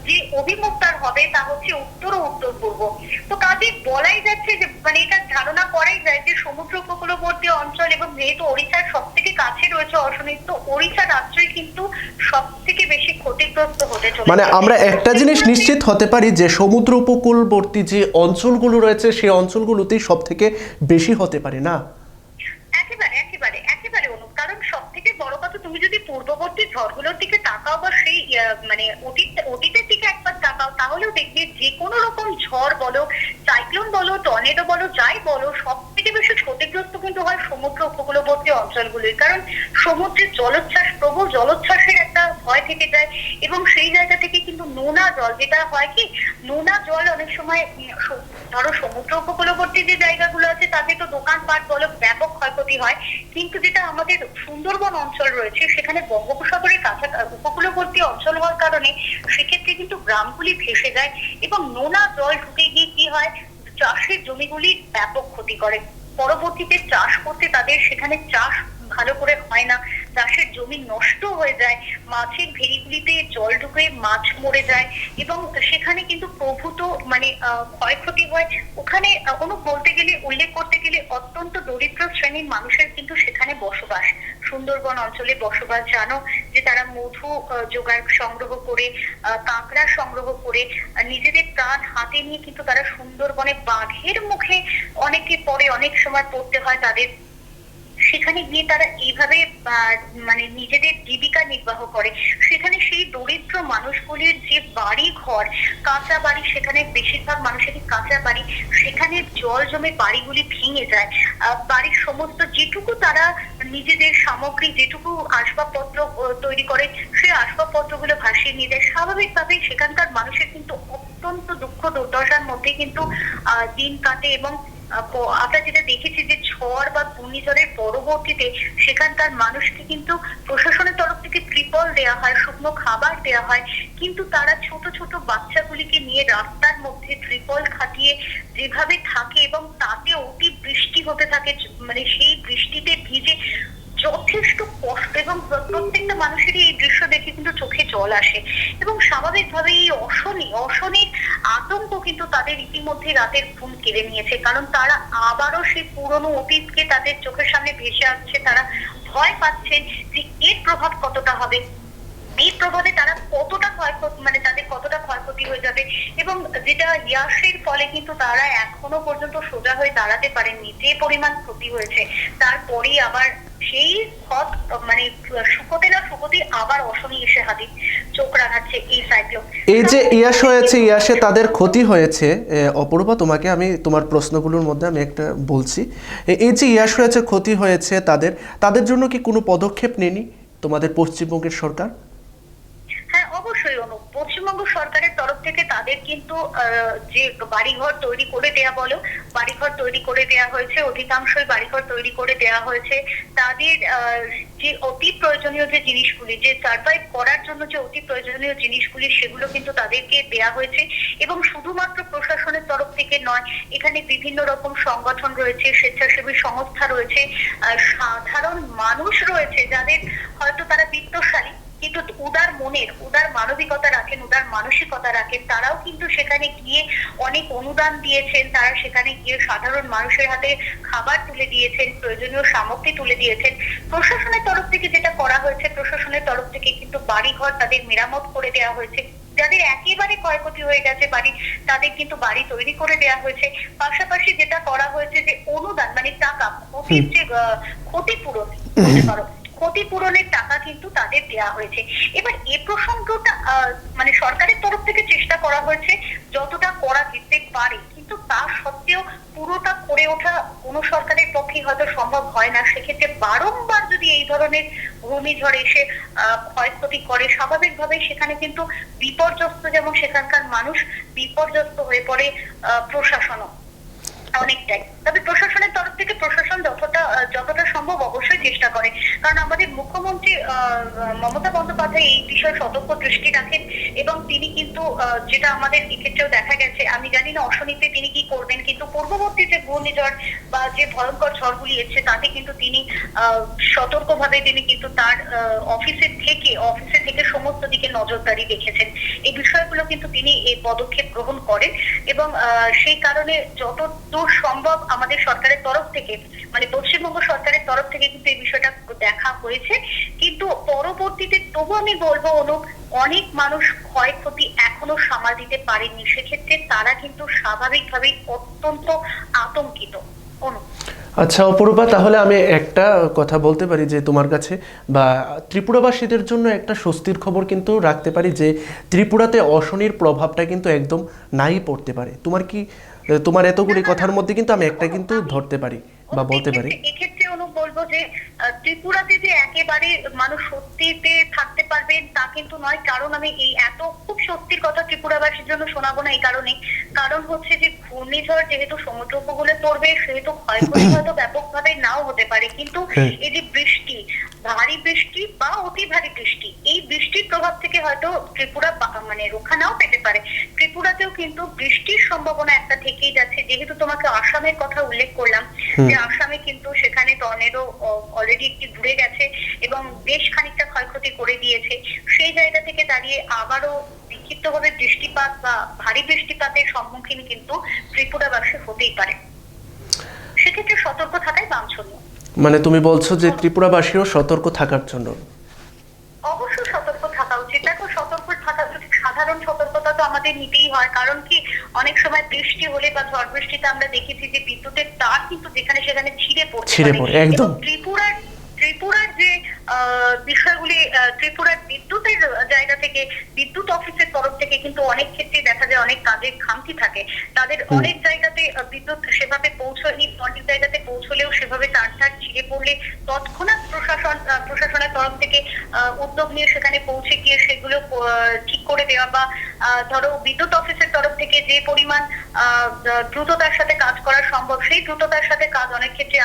যে অভিমুখ তার হবে তা হচ্ছে উত্তর ও উত্তর পূর্ব। তো কাজে বলাই যাচ্ছে যে মানে এটা ধারণা করাই যায় যে সমুদ্র উপকূলবর্তী অঞ্চল এবং যেহেতু ওড়িশার সব থেকে কাছে রয়েছে অশনি, তো ওড়িশা রাজ্যই কিন্তু সব থেকে বেশি ক্ষতিগ্রস্ত হতে চলেছে। মানে আমরা একটা জিনিস নিশ্চিত হতে পারি যে সমুদ্র উপকূলবর্তী যে অঞ্চলগুলো রয়েছে সেই অঞ্চলগুলোতেই সব থেকে বেশি হতে পারে, না? একেবারে একেবারে একেবারে অনুপ, কারণ সব থেকে বড় কথা, তুমি যদি পূর্ববর্তী ঝড়গুলোর দিকে তাকাও বা সেই মানে অতীতের দিকে একবার তাকাও, তাহলেও দেখবে যে কোনো রকম ঝড় বলো, সাইক্লোন বলো, টর্নেডো বলো, যাই বলো, সব থেকে বেশি ক্ষতিগ্রস্ত কিন্তু হয় সমুদ্র উপকূলবর্তী অঞ্চলগুলোই। কারণ সমুদ্রের জলোচ্ছ্বাস, প্রবল জলোচ্ছ্বাসের একটা ভয় থেকে যায় এবং সেই জায়গা থেকে কিন্তু নোনা জল, যেটা হয় কি নোনা জল অনেক সময় ধরো সমুদ্র উপকূলবর্তী যে জায়গাগুলো আছে তাতে তো দোকানপাট বলো ব্যাপক ক্ষয়ক্ষতি হয়, কিন্তু যেটা আমাদের সুন্দরবন অঞ্চল রয়েছে সেখানে বঙ্গোপসাগরের কাছে উপকূলবর্তী অঞ্চল হওয়ার কারণে সেক্ষেত্রে কিন্তু গ্রামগুলি ভেসে যায় এবং নোনা জল ঢুকে গিয়ে কি হয়, চাষের জমিগুলি ব্যাপক ক্ষতি করে। পরবর্তীতে চাষ করতে তাদের সেখানে চাষ ভালো করে হয় না, চাষের জমি নষ্ট হয়ে যায়, মাছের ভেড়িগুলিতে জল ঢুকে মাছ মরে যায় এবং সেখানে কিন্তু প্রভূত মানে ক্ষয়ক্ষতি হয়। ওখানে কোনো বলতে গেলে, উল্লেখ করতে গেলে অত্যন্ত দরিদ্র শ্রেণীর মানুষের কিন্তু সেখানে বসবাস, সুন্দরবন অঞ্চলে বসবাস। জানো যে তারা মধু জোগাড় সংগ্রহ করে, কাঁকড়া সংগ্রহ করে নিজেদের প্রাণ হাতে নিয়ে কিন্তু তারা সুন্দরবনে বাঘের মুখে অনেকে পরে অনেক সময় পড়তে হয় তাদের, সেখানে গিয়ে তারা এইভাবে মানে নিজেদের জীবিকা নির্বাহ করে। সেখানে সেই দরিদ্র মানুষগুলির যে বাড়ি ঘর, কাঁচা বাড়ি, সেখানে বেশিরভাগ মানুষেরই কাঁচা বাড়ি, সেখানে জল জমে বাড়িগুলি ভেঙে যায়। বাড়ির সমস্ত যেটুকু তারা নিজেদের সামগ্রী, যেটুকু আসবাবপত্র তৈরি করে, সেই আসবাবপত্রগুলো ভাসিয়ে নিয়ে যায়। স্বাভাবিকভাবেই সেখানকার মানুষের কিন্তু অত্যন্ত দুঃখ দুর্দশার মধ্যে কিন্তু দিন কাটে এবং আমরা যেটা দেখেছি যে ঝড় বা ঘূর্ণিঝড়ের পরবর্তীতে সেখানকার মানুষকে কিন্তু প্রশাসনের তরফ থেকে ত্রিপল দেওয়া হয়, শুকনো খাবার দেওয়া হয়, কিন্তু তারা ছোট ছোট বাচ্চাগুলিকে নিয়ে রাস্তার মধ্যে ত্রিপল খাটিয়ে যেভাবে থাকে এবং তাতে অতি বৃষ্টি হতে থাকে, মানে সেই বৃষ্টিতে ভিজে যথেষ্ট কষ্ট এবং প্রত্যেকটা মানুষেরই এই দৃশ্য দেখে কিন্তু চোখে জল আসে এবং স্বাভাবিকভাবে এই অশনির আতঙ্ক কিন্তু তাদের ইতিমধ্যে রাতের ঘুম কেড়ে নিয়েছে। কারণ তারা আবারও সেই পুরনো অতীতকে তাদের চোখের সামনে ভেসে আসছে, তারা ভয় পাচ্ছেন যে এর প্রভাব কতটা হবে, এই প্রভাবে তারা কতটা ক্ষয়ক্ষতি, মানে তাদের কতটা ক্ষয়ক্ষতি হয়ে যাবে এবং যেটা ইয়াসের ফলে কিন্তু তারা এখনো পর্যন্ত সোজা হয়ে দাঁড়াতে পারেননি, যে পরিমাণ ক্ষতি হয়েছে। তারপরে আবার সেই পথ মানে শুকোতে না শুকোতে আবার অশনি এসে হাজির, চোখ রাঙাচ্ছে এই সাইক্লোন। এই যে ইয়াস হয়েছে, ইয়াসে তাদের ক্ষতি হয়েছে, অপূর্বা তোমাকে আমি তোমার প্রশ্নগুলোর মধ্যে আমি একটা বলছি, এই যে ইয়াস হয়েছে, ক্ষতি হয়েছে তাদের জন্য কি কোনো পদক্ষেপ নেয়নি তোমাদের পশ্চিমবঙ্গের সরকার? হ্যাঁ অবশ্যই অনুপ, পশ্চিমবঙ্গ সরকারের তরফ থেকে তাদের কিন্তু যে বাড়িঘর তৈরি করে দেয়া বলো, বাড়িঘর তৈরি করে দেয়া হয়েছে, অধিকাংশই বাড়িঘর তৈরি করে দেয়া হয়েছে। তাদের যে অতি প্রয়োজনীয় যে জিনিসগুলি, যে সার্ভাইভ করার জন্য যে অতি প্রয়োজনীয় জিনিসগুলি, সেগুলো কিন্তু তাদেরকে দেয়া হয়েছে এবং শুধুমাত্র প্রশাসনের তরফ থেকে নয়, এখানে বিভিন্ন রকম সংগঠন রয়েছে, স্বেচ্ছাসেবী সংস্থা রয়েছে, সাধারণ মানুষ রয়েছে যাদের হয়তো তারা বিত্তশালী কিন্তু উদার মনের, উদার মানবিকতা রাখেন, উদার মানসিকতা রাখেন, তারাও কিন্তু সেখানে গিয়ে অনেক অনুদান দিয়েছেন। তারা সেখানে গিয়ে সাধারণ মানুষের হাতে খাবার তুলে দিয়েছেন, প্রয়োজনীয় সামগ্রী তুলে দিয়েছেন। প্রশাসনের তরফ থেকে যেটা করা হয়েছে, প্রশাসনের তরফ থেকে কিন্তু বাড়িঘর তাদের মেরামত করে দেওয়া হয়েছে, যাদের একেবারে ক্ষয়ক্ষতি হয়ে গেছে বাড়ি, তাদের কিন্তু বাড়ি তৈরি করে দেওয়া হয়েছে। পাশাপাশি যেটা করা হয়েছে যে অনুদান মানে টাকা, ক্ষতির যে ক্ষতিপূরণ বলতে পারো, ক্ষতিপূরণের টাকা কিন্তু তাদের দেওয়া হয়েছে। এবার এ প্রসঙ্গটা মানে সরকারের তরফ থেকে চেষ্টা করা হয়েছে যতটা করা যেতে পারে, কিন্তু তা সত্ত্বেও পুরোটা করে ওঠা কোনো সরকারের পক্ষে হয়তো সম্ভব হয় না। সেক্ষেত্রে বারংবার যদি এই ধরনের ঘূর্ণিঝড় এসে ক্ষয়ক্ষতি করে, স্বাভাবিকভাবেই সেখানে কিন্তু বিপর্যস্ত, যেমন সেখানকার মানুষ বিপর্যস্ত হয়ে পড়ে, প্রশাসনও অনেকটাই। তবে প্রশাসনের তরফ থেকে প্রশাসন যতটা সম্ভব অবশ্যই চেষ্টা করে, কারণ আমাদের মুখ্যমন্ত্রী মমতা বন্দ্যোপাধ্যায় এই বিষয়ে সতর্ক দৃষ্টি রাখেন এবং তিনি কিন্তু যেটা আমাদের এক্ষেত্রেও দেখা গেছে, আমি জানি না অশনিতে তিনি কি করবেন, কিন্তু পূর্ববর্তী যে ঘূর্ণিঝড় বা যে ভয়ঙ্কর ঝড়গুলি এসেছে তাতে কিন্তু তিনি সতর্কভাবে তিনি কিন্তু তার অফিসে থেকে সমস্ত দিকে নজরদারি রেখেছেন। এই বিষয়গুলো কিন্তু তিনি এই পদক্ষেপ গ্রহণ করেন এবং সেই কারণে যতদূর সম্ভব আমাদের সরকারের তরফ থেকে, মানে পশ্চিমবঙ্গ সরকারের তরফ থেকে কিন্তু এই বিষয়টা দেখা হয়েছে। কিন্তু পরবর্তীতে তবু আমি বলবো অনেক মানুষ ক্ষয়ক্ষতি এখনো সামাল দিতে পারেনি, সেক্ষেত্রে তারা কিন্তু স্বাভাবিকভাবেই অত্যন্ত আতঙ্কিত। আচ্ছা অপরূপা, তাহলে আমি একটা কথা বলতে পারি যে তোমার কাছে বা ত্রিপুরাবাসীদের জন্য একটা স্বস্তির খবর কিন্তু রাখতে পারি যে ত্রিপুরাতে অশনির প্রভাবটা কিন্তু একদম নাই পড়তে পারে। তোমার এতগুলি কথার মধ্যে কিন্তু আমি একটা কিন্তু ধরতে পারি বা বলতে পারি। এক্ষেত্রে বলবো যে ত্রিপুরাতে যে একেবারে মানুষ স্বস্তিতে থাকতে পারবেন তা কিন্তু নয়, কারণ আমি এই এত খুব স্বস্তির কথা ত্রিপুরাবাসীর জন্য শোনাবো না। এই কারণ হচ্ছে যে ঘূর্ণিঝড় যেহেতু সমুদ্র উপকূলে পড়বে, সেহেতু ক্ষয়ক্ষতি হয়তো ব্যাপকভাবে নাও হতে পারে, কিন্তু এই যে বৃষ্টি, ভারী বৃষ্টি বা অতি ভারী বৃষ্টি, এই বৃষ্টির প্রভাব থেকে হয়তো ত্রিপুরা মানে রক্ষা নাও পেতে পারে। ত্রিপুরাতেও কিন্তু বৃষ্টির সম্ভাবনা একটা থেকেই যাচ্ছে। যেহেতু তোমাকে আসামের কথা উল্লেখ করলাম, যে আসামে কিন্তু সেখানে টর্নেডো অলরেডি একটি ঘুরে গেছে এবং বেশ খানিকটা ক্ষয়ক্ষতি করে দিয়েছে। সেই জায়গা থেকে দাঁড়িয়ে আবারও বিক্ষিপ্তভাবে বৃষ্টিপাত বা ভারী বৃষ্টিপাতের সম্মুখীন কিন্তু ত্রিপুরাবাসী হতেই পারে। সেক্ষেত্রে সতর্ক থাকাই বাঞ্ছনীয়। মানে তুমি বলছো যে ত্রিপুরাবাসীও সতর্ক থাকার জন্য? অবশ্যই সতর্ক থাকা উচিত। দেখো, সতর্ক থাকা উচিত, সাধারণ সতর্কতা তো আমাদের নিতেই হয়। কারণ কি, অনেক সময় বৃষ্টি হলে বা ঝড় বৃষ্টিতে আমরা দেখেছি যে বিদ্যুতের তার কিন্তু যেখানে সেখানে ছিঁড়ে পড়ে একদম। ত্রিপুরার যে বিষয়গুলি, ত্রিপুরার বিদ্যুতের জায়গা থেকে, বিদ্যুৎ অফিসের তরফ থেকে কিন্তু অনেক ক্ষেত্রে দেখা যায় অনেক কাজের খামতি থাকে। তাদের অনেক জায়গাতে বিদ্যুৎ সেভাবে পৌঁছয়নি, অনেক জায়গাতে পৌঁছলেও সেভাবে তার ছিঁড়ে পড়লে তৎক্ষণাৎ প্রশাসনের তরফ থেকে উদ্যোগ নিয়ে সেখানে পৌঁছে গিয়ে সেগুলো ঠিক করে দেওয়া, বা ধরো বিদ্যুৎ অফিসের তরফ থেকে যে পরিমাণ দ্রুততার সাথে কাজ করা সম্ভব, সেই দ্রুততার সাথে কাজ অনেক ক্ষেত্রে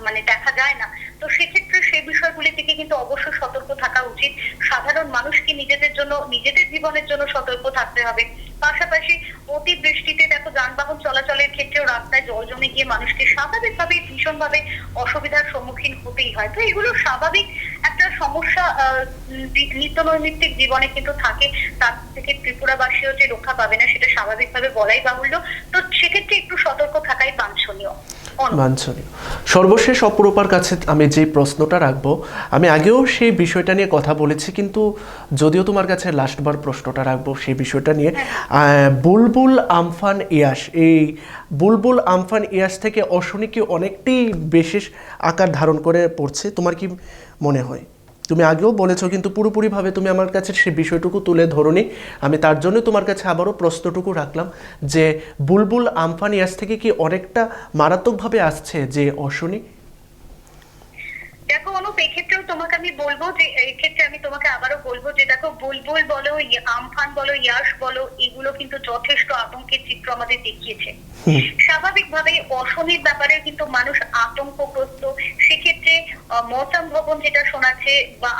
মানে দেখা যায় না। তো সেক্ষেত্রে সেই বিষয়গুলি থেকে কিন্তু অবশ্যই সতর্ক থাকা উচিত। সাধারণ মানুষকে নিজেদের জীবনের জন্য সতর্ক থাকতে হবে। পাশাপাশি অতি বৃষ্টিতে দেখো যানবাহন চলাচলের ক্ষেত্রেও রাস্তায় জল জমে গিয়ে মানুষকে স্বাভাবিকভাবে ভীষণভাবে অসুবিধার সম্মুখীন হতেই হয়। তো এগুলো স্বাভাবিক একটা সমস্যা নিত্য নৈমিত্তিক জীবনে কিন্তু থাকে। তার থেকে ত্রিপুরাবাসীও যে রক্ষা পাবে না সেটা স্বাভাবিকভাবে বলাই বাহুল্য। তো সেক্ষেত্রে একটু সতর্ক থাকাই বাঞ্ছনীয়। সর্বশেষ অপরূপার কাছে আমি যে প্রশ্নটা রাখবো, আমি আগেও সেই বিষয়টা নিয়ে কথা বলেছি, কিন্তু যদিও তোমার কাছে লাস্টবার প্রশ্নটা রাখবো সেই বিষয়টা নিয়ে। বুলবুল আমফান ইয়াস, এই বুলবুল আমফান ইয়াস থেকে অশনি কি অনেকটাই বিশেষ আকার ধারণ করে পড়ছে, তোমার কি মনে হয়? তুমি আগেও বলেছো, কিন্তু পুরোপুরিভাবে তুমি আমার কাছে সেই বিষয়টুকু তুলে ধরোনি। আমি তার জন্য তোমার কাছে আবারও প্রশ্নটুকু রাখলাম যে বুলবুল আমফান ইয়াস থেকে কি অনেকটা মারাত্মকভাবে আসছে যে অশনি? দেখো অনুপ, এক্ষেত্রেও তোমাকে আমি বলবো যে এক্ষেত্রে আমি তোমাকে আবারও বলবো যে দেখো, বুলবুল বলো, আমফান বলো, ইয়াস বলো, এগুলো কিন্তু যথেষ্ট আতঙ্কের চিত্র আমাদের দেখিয়েছে। স্বাভাবিকভাবে অশনির ব্যাপারে কিন্তু মানুষ আতঙ্কগ্রস্ত। সেক্ষেত্রে মৌসুম ভবন যেটা শোনাচ্ছে বা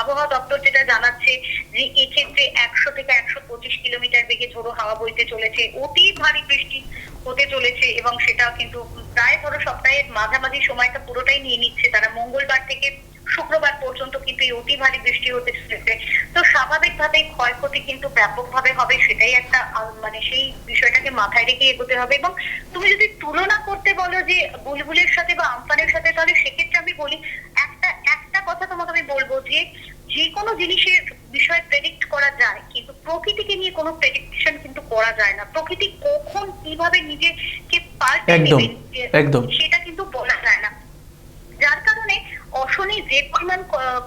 আবহাওয়া দপ্তর যেটা জানাচ্ছে যে এক্ষেত্রে 100 থেকে 125 কিলোমিটার বেগে ঝোড়ো হাওয়া বইতে চলেছে, অতি ভারী বৃষ্টি হতে চলেছে এবং সেটা কিন্তু প্রায় ধরো সপ্তাহের মাঝামাঝি সময়টা পুরোটাই নিয়ে নিচ্ছে তারা। মঙ্গলবার থেকে শুক্রবার পর্যন্ত কিন্তু এই অতি ভারী বৃষ্টি হতে চলেছে। তো স্বাভাবিকভাবে ক্ষয়ক্ষতি কিন্তু ব্যাপকভাবে হবে, সেটাই একটা মানে সেই বিষয়টাকে মাথায় রেখে এগোতে হবে। এবং তুমি যদি তুলনা করতে বলো যে বুলবুলের সাথে বা আমফানের সাথে, তাহলে সেক্ষেত্রে আমি বলি একটা কথা তোমাকে আমি বলবো যে কোনো জিনিসের বিষয় প্রেডিক্ট করা যায়, কিন্তু প্রকৃতিকে নিয়ে কোনো প্রেডিকশন কিন্তু করা যায় না। প্রকৃতি কখন কিভাবে নিজেকে পাল্টে একদম, নেবে একদম। সেটা কিন্তু বলা যায় না। যার কারণে অশনি যে পরিমাণ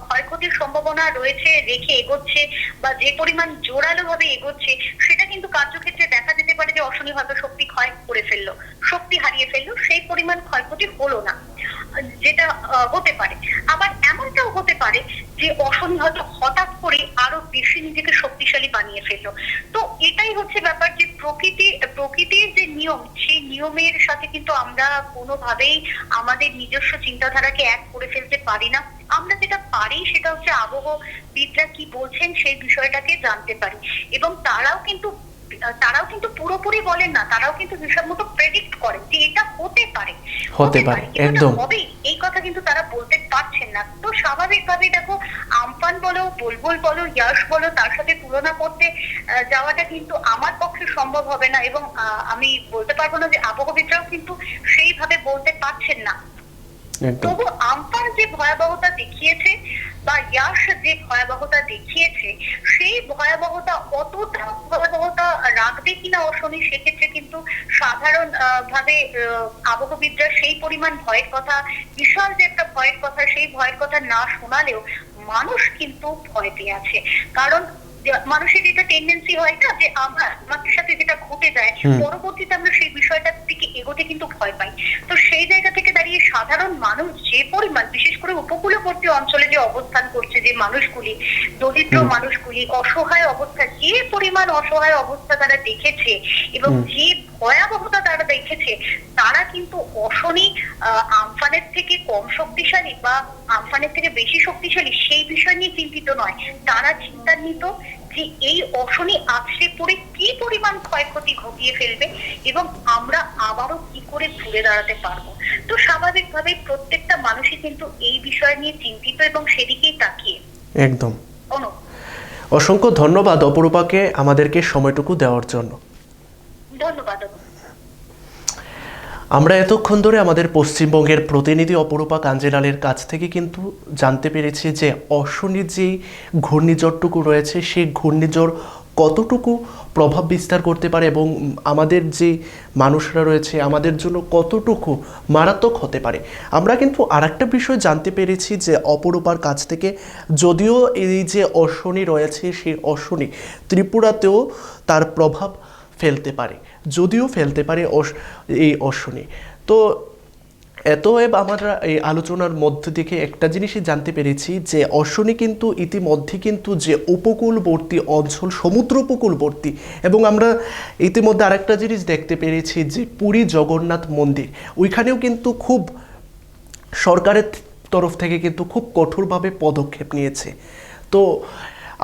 ক্ষয়ক্ষতির সম্ভাবনা রয়েছে রেখে এগোচ্ছে, বা যে পরিমাণ জোরালো ভাবে এগোচ্ছে, সেটা কিন্তু কার্যক্ষেত্রে দেখা যেতে পারে যে অশনি হয়তো শক্তি ক্ষয় করে ফেললো, শক্তি হারিয়ে ফেললো, সেই পরিমাণ ক্ষয়ক্ষতি হলো না, যেটা হতে পারে। আবার এমনটাও হতে পারে যে অশনি হয়তো হঠাৎ করে আরো বেশি নিজেকে শক্তিশালী বানিয়ে ফেললো। তো এটাই হচ্ছে ব্যাপার, যে প্রকৃতির যে নিয়ম, সেই নিয়মের সাথে কিন্তু আমরা কোনোভাবেই আমাদের নিজস্ব চিন্তাধারাকে এক করে ফেলতে পারি না। আমরা যেটা পারি সেটা হচ্ছে আবহবিদরা কি বলছেন সেই বিষয়টাকে জানতে পারি, এবং তারাও কিন্তু পুরোপুরি বলেন না, তারাও কিন্তু হিসাব মতো প্রেডিক্ট করেন যে এটা হতে পারে, একদম। হবেই, এই কথা কিন্তু তারা বলতে পারছেন না। তো স্বাভাবিকভাবে দেখো, আমফান বলো, বুলবুল বলো, ইয়াস বলো, তার সাথে তুলনা করতে যাওয়াটা কিন্তু আমার পক্ষে সম্ভব হবে না, এবং আমি বলতে পারবো না যে আবহবিদরাও কিন্তু সেইভাবে বলতে পারছেন না। তবু আমফান যে ভয়াবহতা দেখিয়েছে বা ইয়াস যে ভয়াবহতা দেখিয়েছে, সেই ভয়াবহতা অতটা ভয়াবহতা রাখবে কিনা অশনি, সেক্ষেত্রে কিন্তু সাধারণ ভাবে আবহবিদরা সেই পরিমাণ ভয়ের কথা, বিশাল যে একটা ভয়ের কথা, সেই ভয়ের কথা না শোনালেও মানুষ কিন্তু ভয় পেয়ে আছে। কারণ মানুষের এটা টেন্ডেন্সি হয় না, যে আমাদের সাথে যেটা ঘটে যায় পরবর্তীতে আমরা সেই বিষয়টার দিকে এগোতে কিন্তু ভয় পাই। তো সেই জায়গা থেকে দাঁড়িয়ে সাধারণ মানুষ যে পরিমাণ, বিশেষ করে উপকূলবর্তী অঞ্চলে যে অবস্থান করছে যে মানুষগুলি, দরিদ্র মানুষগুলি, অসহায় অবস্থা, যে পরিমাণ অসহায় অবস্থা তারা দেখেছে এবং যে ভয়াবহতা তারা দেখেছে, তারা কিন্তু অশনি আমফানের থেকে কম শক্তিশালী বা আমফানের থেকে বেশি শক্তিশালী সেই বিষয় নিয়ে চিন্তিত নয়। তারা চিন্তান্বিত যে এই অশনি আছড়ে পড়ে কি পরিমাণ ক্ষয়ক্ষতি ঘটিয়ে ফেলবে এবং আমরা আবারও কি করে ঘুরে দাঁড়াতে পারবো। তো স্বাভাবিকভাবে প্রত্যেকটা মানুষই কিন্তু এই বিষয় নিয়ে চিন্তিত এবং সেদিকেই তাকিয়ে। একদম। অসংখ্য ধন্যবাদ অপরূপাকে আমাদেরকে সময়টুকু দেওয়ার জন্য। ধন্যবাদ। আমরা এতক্ষণ ধরে আমাদের পশ্চিমবঙ্গের প্রতিনিধি অপরূপা কাঞ্জিলালের কাছ থেকে কিন্তু জানতে পেরেছি যে অশনির যে ঘূর্ণিঝড়টুকু রয়েছে, সেই ঘূর্ণিঝড় কতটুকু প্রভাব বিস্তার করতে পারে এবং আমাদের যে মানুষরা রয়েছে আমাদের জন্য কতটুকু মারাত্মক হতে পারে। আমরা কিন্তু আরেকটা বিষয় জানতে পেরেছি যে অপরূপার কাছ থেকে, যদিও এই যে অশনি রয়েছে সেই অশনি ত্রিপুরাতেও তার প্রভাব ফেলতে পারে, যদিও ফেলতে পারে এই অশনি। তো এতএব আমরা এই আলোচনার মধ্য থেকে একটা জিনিসই জানতে পেরেছি যে অশনি কিন্তু ইতিমধ্যে কিন্তু যে উপকূলবর্তী অঞ্চল, সমুদ্র উপকূলবর্তী, এবং আমরা ইতিমধ্যে আরেকটা জিনিস দেখতে পেরেছি যে পুরী জগন্নাথ মন্দির, ওইখানেও কিন্তু খুব সরকারের তরফ থেকে কিন্তু খুব কঠোরভাবে পদক্ষেপ নিয়েছে। তো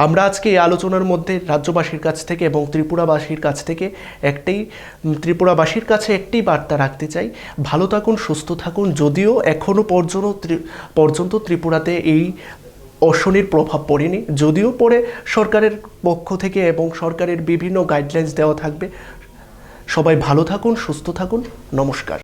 আমরা আজকে এই আলোচনার মধ্যে রাজ্যবাসীর কাছ থেকে এবং ত্রিপুরাবাসীর কাছ থেকে ত্রিপুরাবাসীর কাছে একটি বার্তা রাখতে চাই, ভালো থাকুন, সুস্থ থাকুন। যদিও এখনও পর্যন্ত ত্রিপুরাতে এই অশনির প্রভাব পড়েনি, যদিও পরে সরকারের পক্ষ থেকে এবং সরকারের বিভিন্ন গাইডলাইন্স দেওয়া থাকবে। সবাই ভালো থাকুন, সুস্থ থাকুন। নমস্কার।